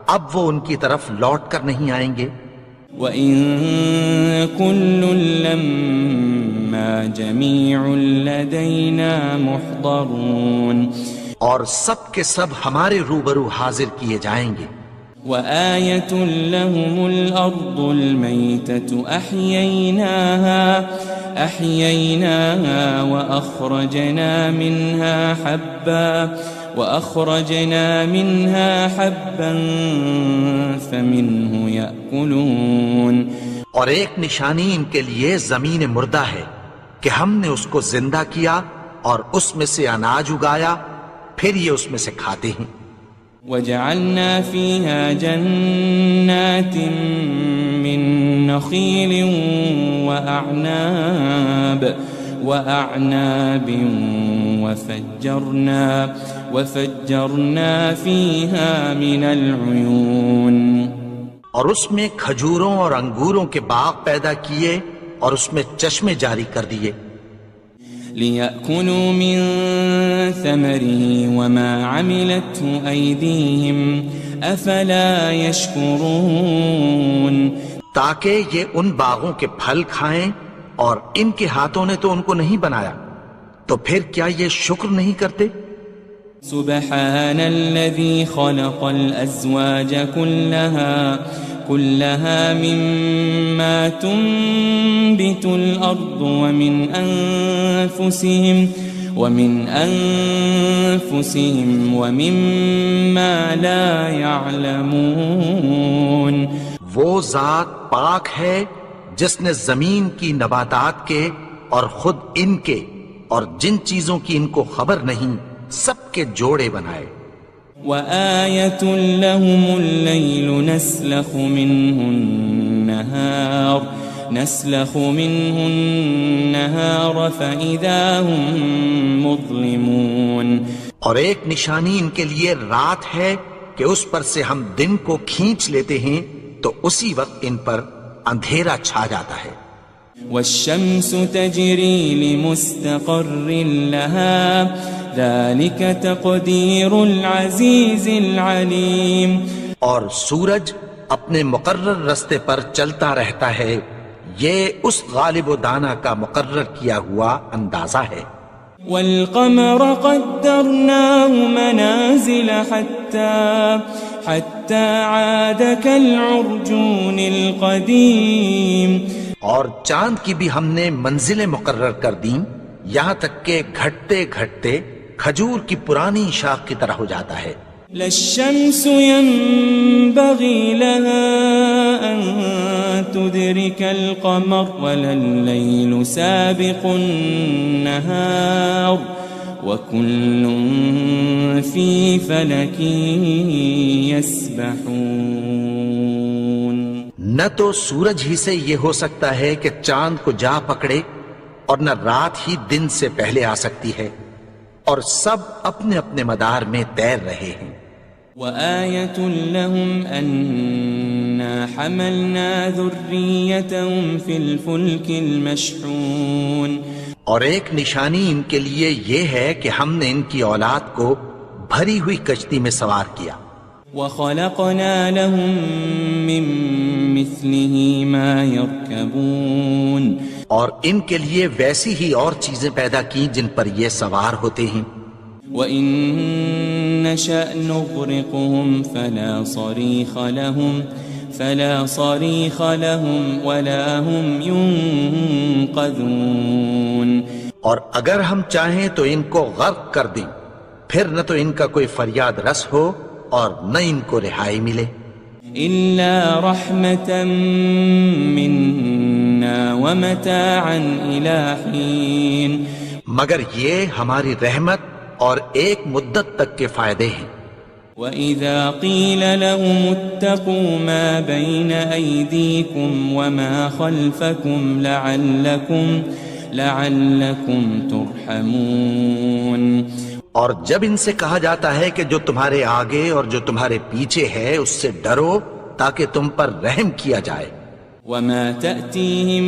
Speaker 2: اب وہ ان کی طرف لوٹ کر نہیں آئیں گے۔
Speaker 4: وَإِن كُلٌّ لَمَّا جَمِيعٌ لَدَيْنَا مُحْضَرُونَ۔
Speaker 2: اور سب کے سب ہمارے روبرو حاضر کیے جائیں گے۔
Speaker 4: وَآيَةٌ لَهُمُ الْأَرْضُ الْمَيْتَةُ أَحْيَيْنَاهَا وَأَخْرَجْنَا مِنْهَا حَبًّا فَمِنْهُ يَأْكُلُونَ۔
Speaker 2: اور ایک نشانی ان کے لیے زمین مردہ ہے کہ ہم نے اس کو زندہ کیا اور اس میں سے اناج اگایا، پھر یہ اس میں سے کھاتے ہیں۔
Speaker 4: وَجَعَلْنَا فِيهَا جَنَّاتٍ مِّن نَخِيلٍ وَأَعْنَابٍ وفجرنا فيها من العيون
Speaker 2: اور اس میں کھجوروں اور انگوروں کے باغ پیدا کیے اور اس میں چشمے جاری کر دیے
Speaker 4: ليأكلوا من ثمره وما عملته أيديهم أفلا يشكرون
Speaker 2: تاکہ یہ ان باغوں کے پھل کھائیں اور ان کے ہاتھوں نے تو ان کو نہیں بنایا تو پھر کیا یہ شکر نہیں کرتے
Speaker 4: سبحان الذي خلق الأزواج كلها مما تنبت الأرض ومن أنفسهم ومما لا يعلمون
Speaker 2: وہ ذات پاک ہے جس نے زمین کی نباتات کے اور خود ان کے اور جن چیزوں کی ان کو خبر نہیں سب کے جوڑے بنائے
Speaker 4: وآية لهم الليل نسلخ منه النهار فإذا هم مظلمون
Speaker 2: اور ایک نشانی ان کے لیے رات ہے کہ اس پر سے ہم دن کو کھینچ لیتے ہیں تو اسی وقت ان پر اندھیرا چھا جاتا ہے
Speaker 4: والشمس تجري لمستقر لها ذلك تقدير العزيز العليم
Speaker 2: اور سورج اپنے مقرر رستے پر چلتا رہتا ہے یہ اس غالب و دانا کا مقرر کیا ہوا اندازہ ہے
Speaker 4: والقمر قدرناه منازل حتى عاد كالعرجون القديم
Speaker 2: اور چاند کی بھی ہم نے منزلیں مقرر کر دیں یہاں تک کہ گھٹتے گھٹتے کھجور کی پرانی شاخ کی طرح ہو جاتا ہے
Speaker 4: لا الشمس ينبغي لها أن تدرك القمر ولا الليل سابق النهار وكل في فلك يسبحون
Speaker 2: نہ تو سورج ہی سے یہ ہو سکتا ہے کہ چاند کو جا پکڑے اور نہ رات ہی دن سے پہلے آ سکتی ہے اور سب اپنے اپنے مدار میں تیر رہے ہیں
Speaker 4: وآية لهم أنا حملنا ذريتهم في الفلك المشحون
Speaker 2: اور ایک نشانی ان کے لیے یہ ہے کہ ہم نے ان کی اولاد کو بھری ہوئی کشتی میں سوار کیا
Speaker 4: وخلقنا لهم من مثله ما يركبون
Speaker 2: اور ان کے لیے ویسی ہی اور چیزیں پیدا کی جن پر یہ سوار ہوتے ہیں
Speaker 4: وَإِن نَّشَأْ نُغْرِقْهُمْ فَلَا صَرِيخَ لَهُمْ وَلَا هُمْ يُنقَذُونَ
Speaker 2: اور اگر ہم چاہیں تو ان کو غرق کر دیں پھر نہ تو ان کا کوئی فریاد رس ہو اور نہ ان کو رہائی ملے
Speaker 4: إِلَّا رَحْمَةً مِّنَّا وَمَتَاعًا إِلَى حِينٍ
Speaker 2: مگر یہ ہماری رحمت اور ایک مدت تک کے فائدے ہیں
Speaker 4: وَإِذَا قِيلَ لَهُمُ اتَّقُوا مَا بَيْنَ أَيْدِيكُمْ وَمَا خَلْفَكُمْ لَعَلَّكُمْ تُرْحَمُونَ
Speaker 2: اور جب ان سے کہا جاتا ہے کہ جو تمہارے آگے اور جو تمہارے پیچھے ہے اس سے ڈرو تاکہ تم پر رحم کیا جائے
Speaker 4: وَمَا تَأْتِيهِم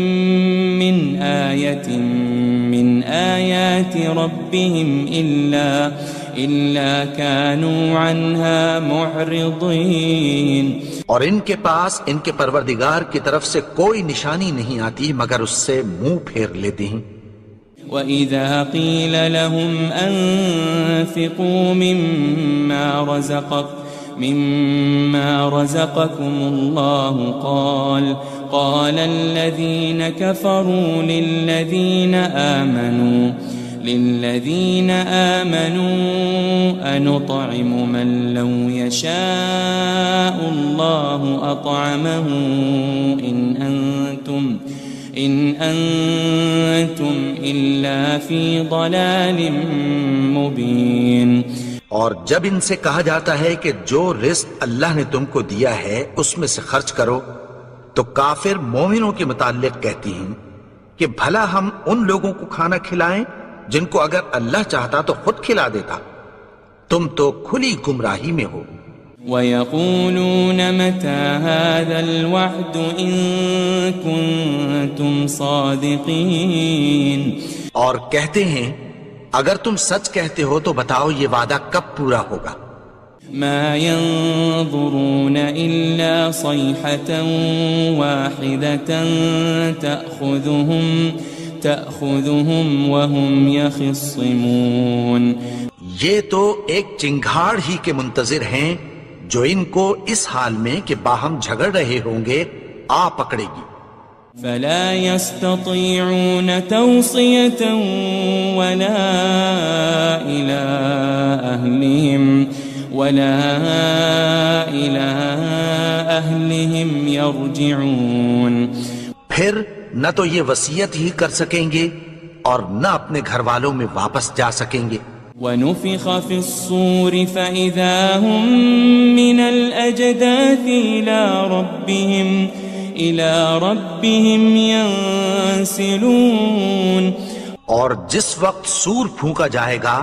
Speaker 4: مِّنْ آيَةٍ مِّنْ آيَاتِ رَبِّهِمْ إِلَّا كَانُوا عَنْهَا مُعْرِضِينَ
Speaker 2: اور ان کے پاس ان کے پروردگار کی طرف سے کوئی نشانی نہیں آتی مگر اس سے منہ پھیر لیتے ہیں
Speaker 4: وَإِذَا قِيلَ لَهُمْ أَنفِقُوا مِمَّا رَزَقَكُمُ اللَّهُ قَالَ الَّذِينَ كَفَرُوا لِلَّذِينَ آمَنُوا أَنُطْعِمُ مَن لَّوْ يَشَاءُ اللَّهُ أَطْعَمَهُ إِنْ أَنْتُمْ إِلَّا فِي ضَلَالٍ مُبِينٍ
Speaker 2: اور جب ان سے کہا جاتا ہے کہ جو رزق اللہ نے تم کو دیا ہے اس میں سے خرچ کرو تو کافر مومنوں کے متعلق کہتی ہیں کہ بھلا ہم ان لوگوں کو کھانا کھلائیں جن کو اگر اللہ چاہتا تو خود کھلا دیتا تم تو کھلی گمراہی میں ہو.
Speaker 4: وَيَقُولُونَ مَتَى هَذَا الْوَعْدُ إِن كُنتُمْ صَادِقِينَ.
Speaker 2: اور کہتے ہیں اگر تم سچ کہتے ہو تو بتاؤ یہ وعدہ کب پورا ہوگا.
Speaker 4: مَا يَنظُرُونَ إِلَّا صَيْحَةً وَاحِدَةً تَأْخُذُهُمْ وَهُمْ يَخِصِّمُونَ.
Speaker 2: یہ تو ایک چنگھاڑ ہی کے منتظر ہیں جو ان کو اس حال میں کہ باہم جھگڑ رہے ہوں گے آ پکڑے گی.
Speaker 4: فلا يستطيعون توصية ولا إلى أهلهم يرجعون.
Speaker 2: پھر نہ تو یہ وصیت ہی کر سکیں گے اور نہ اپنے گھر والوں میں واپس جا سکیں گے.
Speaker 4: ونفخ في الصور فإذا هم من الأجداث إلى ربهم ينسلون.
Speaker 2: اور جس وقت سور پھونکا جائے گا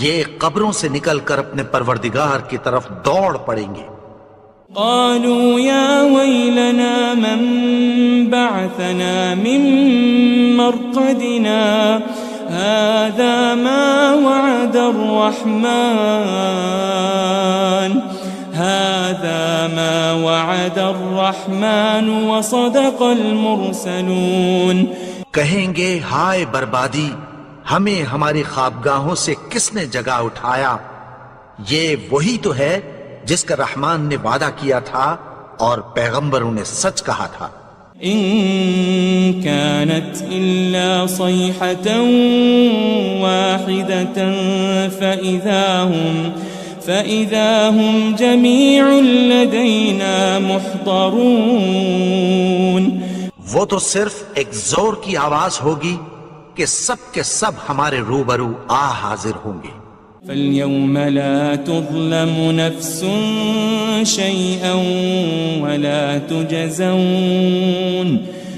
Speaker 2: یہ قبروں سے نکل کر اپنے پروردگار کی طرف دوڑ پڑیں گے.
Speaker 4: قالوا يا ويلنا من بعثنا من مرقدنا هذا ما وعد الرحمن وصدق المرسلون.
Speaker 2: کہیں گے ہائے بربادی، ہمیں ہماری خوابگاہوں سے کس نے جگا اٹھایا. یہ وہی تو ہے جس کا رحمان نے وعدہ کیا تھا اور پیغمبروں نے سچ کہا تھا.
Speaker 4: إن كانت إلا صيحة واحدة فإذا هم جميع لدينا محضرون.
Speaker 2: وہ تو صرف ایک زور کی آواز ہوگی کہ سب کے سب ہمارے روبرو حاضر ہوں گے.
Speaker 4: فاليوم لا تظلم نفس شيئا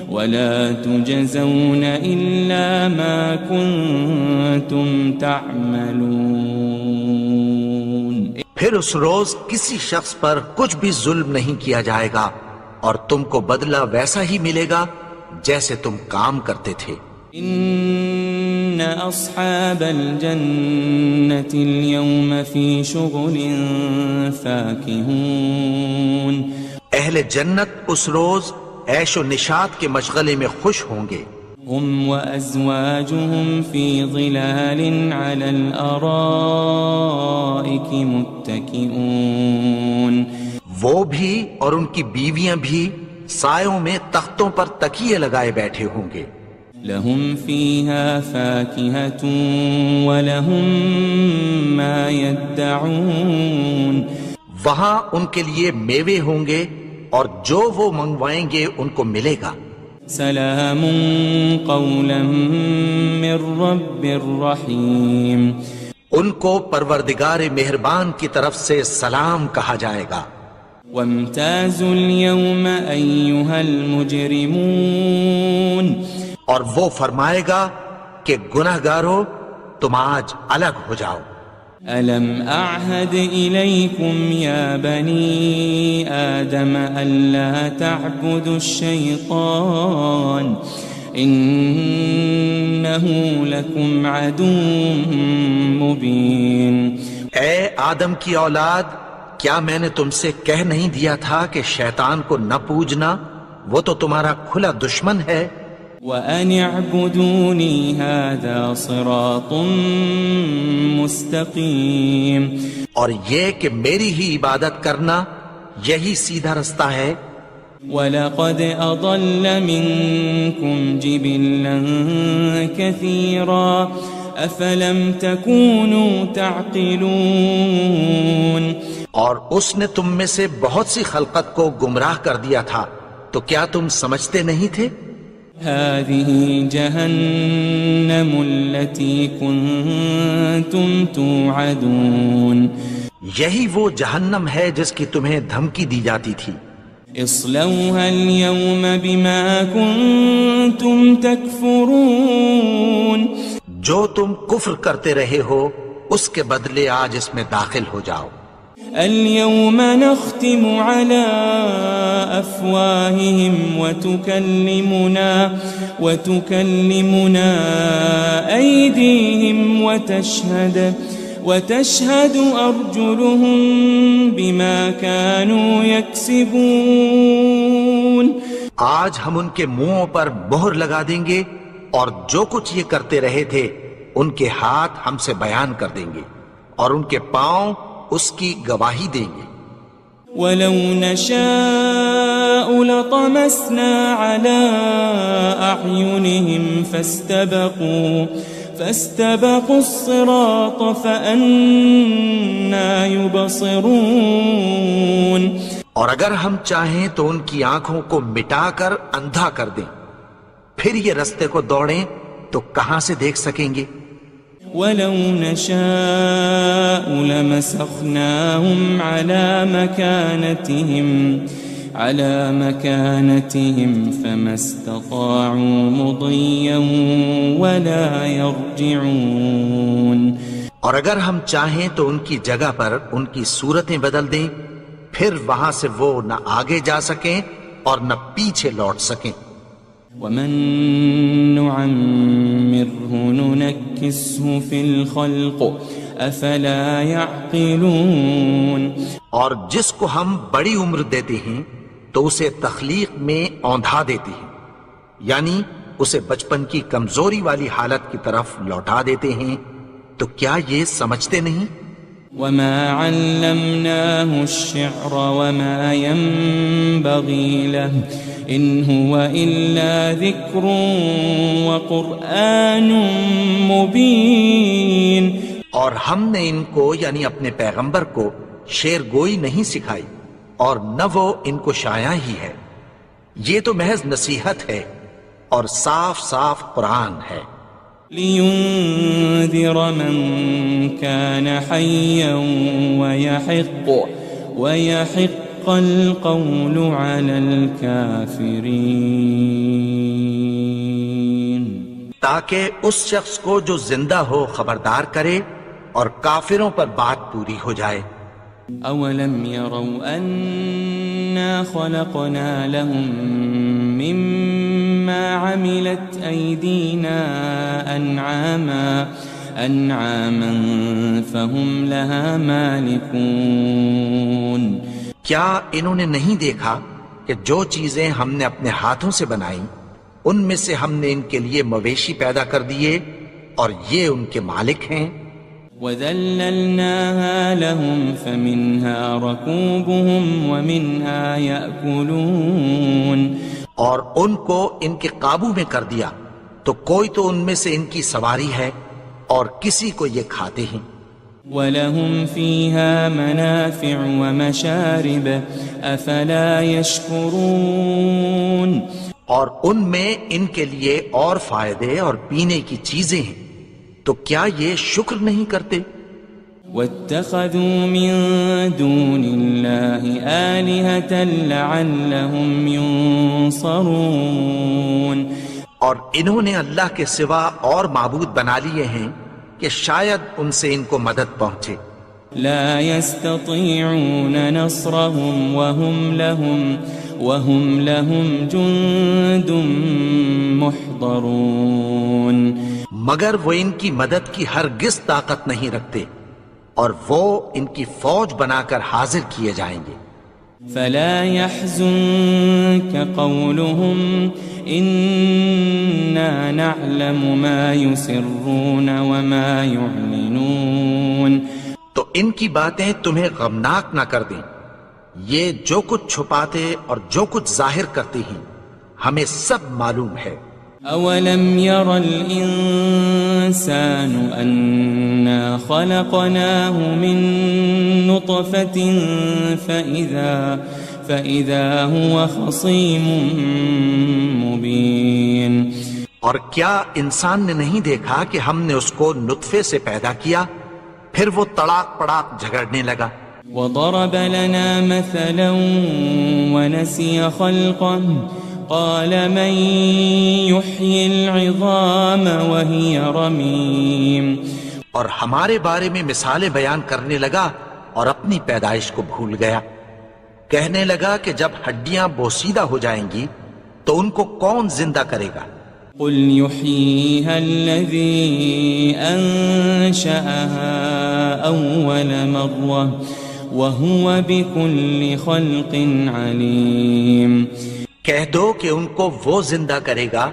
Speaker 4: ولا تجزون إلا ما كنتم تعملون.
Speaker 2: پھر اس روز کسی شخص پر کچھ بھی ظلم نہیں کیا جائے گا اور تم کو بدلہ ویسا ہی ملے گا جیسے تم کام کرتے تھے.
Speaker 4: ان اصحاب الجنة اليوم في شغل فاكهون.
Speaker 2: اہل جنت اس روز عیش و نشاط کے مشغلے میں خوش ہوں گے.
Speaker 4: هم وازواجهم في ظلال على الارائك متكئون.
Speaker 2: وہ بھی اور ان کی بیویاں بھی سایوں میں تختوں پر تکیے لگائے بیٹھے ہوں گے.
Speaker 4: لهم فيها فاكهة ولهم ما يدعون.
Speaker 2: وہاں ان کے لیے میوے ہوں گے اور جو وہ منگوائیں گے ان کو ملے گا.
Speaker 4: سلام قولا من رب رحیم.
Speaker 2: ان کو پروردگار مہربان کی طرف سے سلام کہا جائے گا.
Speaker 4: وامتازوا اليوم أيها المجرمون.
Speaker 2: اور وہ فرمائے گا کہ گناہگارو تم آج الگ ہو جاؤ.
Speaker 4: ألم أعهد إليكم يا بني آدم ألا تعبدوا الشيطان إنه لكم عدو مبين.
Speaker 2: اے آدم کی اولاد، کیا میں نے تم سے کہہ نہیں دیا تھا کہ شیطان کو نہ پوجنا، وہ تو تمہارا کھلا دشمن ہے.
Speaker 4: وَأَنِ اعْبُدُونِي هَذَا صِرَاطٌ مُسْتَقِيمٌ.
Speaker 2: اور یہ کہ میری ہی عبادت کرنا یہی سیدھا رستہ ہے.
Speaker 4: وَلَقَدْ أَضَلَّ مِنْكُمْ جِبِلًّا كَثِيرًا أَفَلَمْ تَكُونُوا تَعْقِلُونَ.
Speaker 2: اور اس نے تم میں سے بہت سی خلقت کو گمراہ کر دیا تھا، تو کیا تم سمجھتے نہیں تھے؟
Speaker 4: هذه جهنم التي كنتم توعدون.
Speaker 2: یہی وہ جہنم ہے جس کی تمہیں دھمکی دی جاتی تھی.
Speaker 4: اصلوها اليوم بما كنتم تكفرون.
Speaker 2: جو تم کفر کرتے رہے ہو اس کے بدلے آج اس میں داخل ہو جاؤ۔
Speaker 4: اليوم نختم على أفواههم وتكلمنا أيديهم وتشهد أرجلهم بما كانوا يكسبون۔
Speaker 2: آج ہم ان کے منہوں پر مہر لگا دیں گے اور جو کچھ یہ کرتے رہے تھے ان کے ہاتھ ہم سے بیان کر دیں گے اور ان کے پاؤں اس کی گواہی دیں گے۔
Speaker 4: وَلَوْ نَشَاءُ لَطَمَسْنَا عَلَىٰ أَعْيُنِهِمْ فَاسْتَبَقُوا الصِّرَاطَ فَأَنَّىٰ يُبْصِرُونَ۔
Speaker 2: اور اگر ہم چاہیں تو ان کی آنکھوں کو مٹا کر اندھا کر دیں، پھر یہ رستے کو دوڑیں تو کہاں سے دیکھ سکیں گے؟
Speaker 4: وَلَوْ نَشَاءُ لَمَسَخْنَاهُمْ عَلَى مَكَانَتِهِمْ فَمَا اسْتَطَاعُوا مُضِيًّا وَلَا يَرْجِعُونَ۔
Speaker 2: اور اگر ہم چاہیں تو ان کی جگہ پر ان کی صورتیں بدل دیں، پھر وہاں سے وہ نہ آگے جا سکیں اور نہ پیچھے لوٹ سکیں۔
Speaker 4: وَمَن نُعَمِّرْهُ نُنَكِّسْهُ فِي الْخَلْقِ أَفَلَا يَعْقِلُونَ۔
Speaker 2: اور جس کو ہم بڑی عمر دیتے ہیں تو اسے تخلیق میں اوندھا دیتے ہیں، یعنی اسے بچپن کی کمزوری والی حالت کی طرف لوٹا دیتے ہیں، تو کیا یہ سمجھتے نہیں؟
Speaker 4: وَمَا عَلَّمْنَاهُ الشِّعْرَ وَمَا يَنبَغِي لَهُ إِنْ هُوَ إِلَّا ذِكْرٌ وَقُرْآنٌ مُبِينٌ۔
Speaker 2: اور ہم نے ان کو یعنی اپنے پیغمبر کو شعر گوئی نہیں سکھائی اور نہ وہ ان کو شایع ہی ہے، یہ تو محض نصیحت ہے اور صاف صاف قرآن ہے۔
Speaker 4: لِيُنذِرَ مَن كَانَ حَيًّا وَيَحِقَّ الْقَوْلُ عَلَى الْكَافِرِينَ۔
Speaker 2: تاکہ اس شخص کو جو زندہ ہو خبردار کرے اور کافروں پر بات پوری ہو جائے۔
Speaker 4: أَوَلَمْ يَرَوْا أَنَّا خَلَقْنَا لَهُم مِّمَّا عَمِلَتْ أَيْدِينَا أَنْعَامًا فَهُمْ لَهَا مَالِكُونَ۔
Speaker 2: کیا انہوں نے نہیں دیکھا کہ جو چیزیں ہم نے اپنے ہاتھوں سے بنائیں ان میں سے ہم نے ان کے لیے مویشی پیدا کر دیے اور یہ ان کے مالک ہیں۔
Speaker 4: وَذَلَّلْنَاهَا لَهُمْ فَمِنْهَا رَكُوبُهُمْ وَمِنْهَا يَأْكُلُونَ۔ اور ان کو ان کے قابو میں کر دیا تو کوئی تو ان میں سے ان کی سواری ہے اور کسی کو یہ کھاتے ہیں۔ وَلَهُمْ فِيهَا مَنَافِعُ وَمَشَارِبُ أَفَلَا يَشْكُرُونَ۔
Speaker 2: اور ان میں ان کے لیے اور فائدے اور پینے کی چیزیں ہیں، تو کیا یہ شکر نہیں کرتے؟
Speaker 4: وَاتَّخَذُوا مِن دُونِ اللَّهِ آلِهَةً لَعَلَّهُمْ يُنصَرُونَ۔
Speaker 2: اور انہوں نے اللہ کے سوا اور معبود بنا لیے ہیں کہ شاید ان سے ان کو مدد پہنچے۔
Speaker 4: لا يستطيعون نصرهم وهم لهم جند محضرون۔
Speaker 2: مگر وہ ان کی مدد کی ہرگز طاقت نہیں رکھتے اور وہ ان کی فوج بنا کر حاضر کیے جائیں گے۔
Speaker 4: فلا يحزنك قولهم إنا نعلم ما يسرون وما يعلنون۔
Speaker 2: تو ان کی باتیں تمہیں غمناک نہ کر دیں، یہ جو کچھ چھپاتے اور جو کچھ ظاہر کرتے ہیں ہمیں سب معلوم ہے۔
Speaker 4: أولم ير الإنسان أنا خلقناه من نطفة فإذا هو خصيم مبين۔
Speaker 2: اور کیا انسان نے نہیں دیکھا کہ ہم نے اس کو نطفے سے پیدا کیا پھر وہ تڑاک پڑاک جھگڑنے لگا۔
Speaker 4: وضرب لنا مثلا ونسي خلقه قال من يحيي العظام وهي رميم۔
Speaker 2: اور ہمارے بارے میں مثالیں بیان کرنے لگا اور اپنی پیدائش کو بھول گیا. کہنے لگا کہ جب ہڈیاں بوسیدہ ہو جائیں گی تو ان کو کون زندہ کرے گا؟
Speaker 4: قل يحييها الذي أنشأها أول مرة وهو بكل خلق عليم.
Speaker 2: کہہ دو کہ ان کو وہ زندہ کرے گا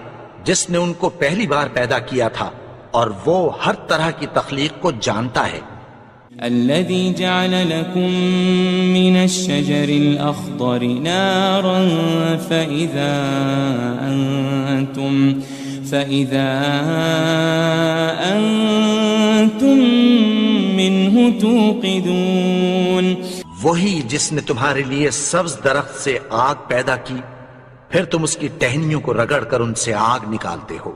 Speaker 2: جس نے ان کو پہلی بار پیدا کیا تھا اور وہ ہر طرح کی تخلیق کو جانتا ہے.
Speaker 4: الذي جعل لكم من الشجر الأخضر نارا فإذا أنتم منه توقدون.
Speaker 2: وہی جس نے تمہارے لیے سبز درخت سے آگ پیدا کی پھر تم اس کی ٹہنیوں کو رگڑ کر ان سے آگ نکالتے ہو.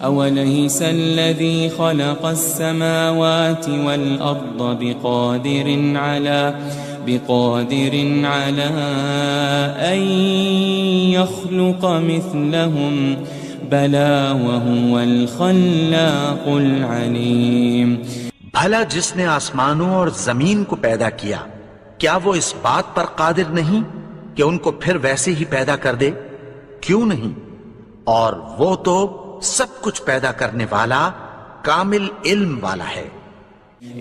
Speaker 4: أوليس الذي خلق السماوات والأرض بقادر على أن يخلق مثلهم بلى وهو الخلاق العليم.
Speaker 2: بھلا جس نے آسمانوں اور زمین کو پیدا کیا کیا وہ اس بات پر قادر نہیں کہ ان کو پھر ویسے ہی پیدا کر دے؟ کیوں نہیں؟ اور وہ تو سب کچھ پیدا کرنے والا کامل علم والا ہے.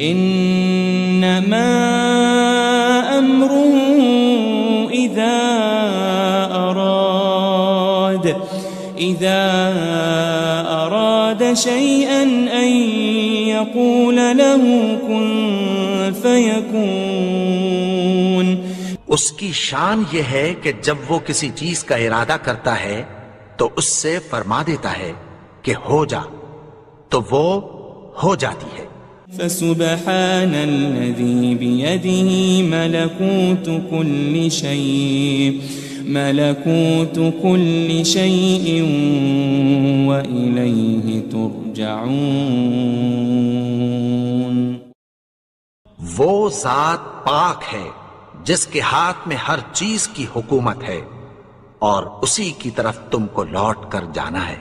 Speaker 4: انما امره اذا اراد شيئا ان يقول له كن فيكون.
Speaker 2: اس کی شان یہ ہے کہ جب وہ کسی چیز کا ارادہ کرتا ہے تو اس سے فرما دیتا ہے کہ ہو جا تو وہ ہو جاتی ہے.
Speaker 4: فسبحان الذي بيده ملكوت كل شيء وإليه ترجعون.
Speaker 2: وہ ذات پاک ہے جس کے ہاتھ میں ہر چیز کی حکومت ہے اور اسی کی طرف تم کو لوٹ کر جانا ہے.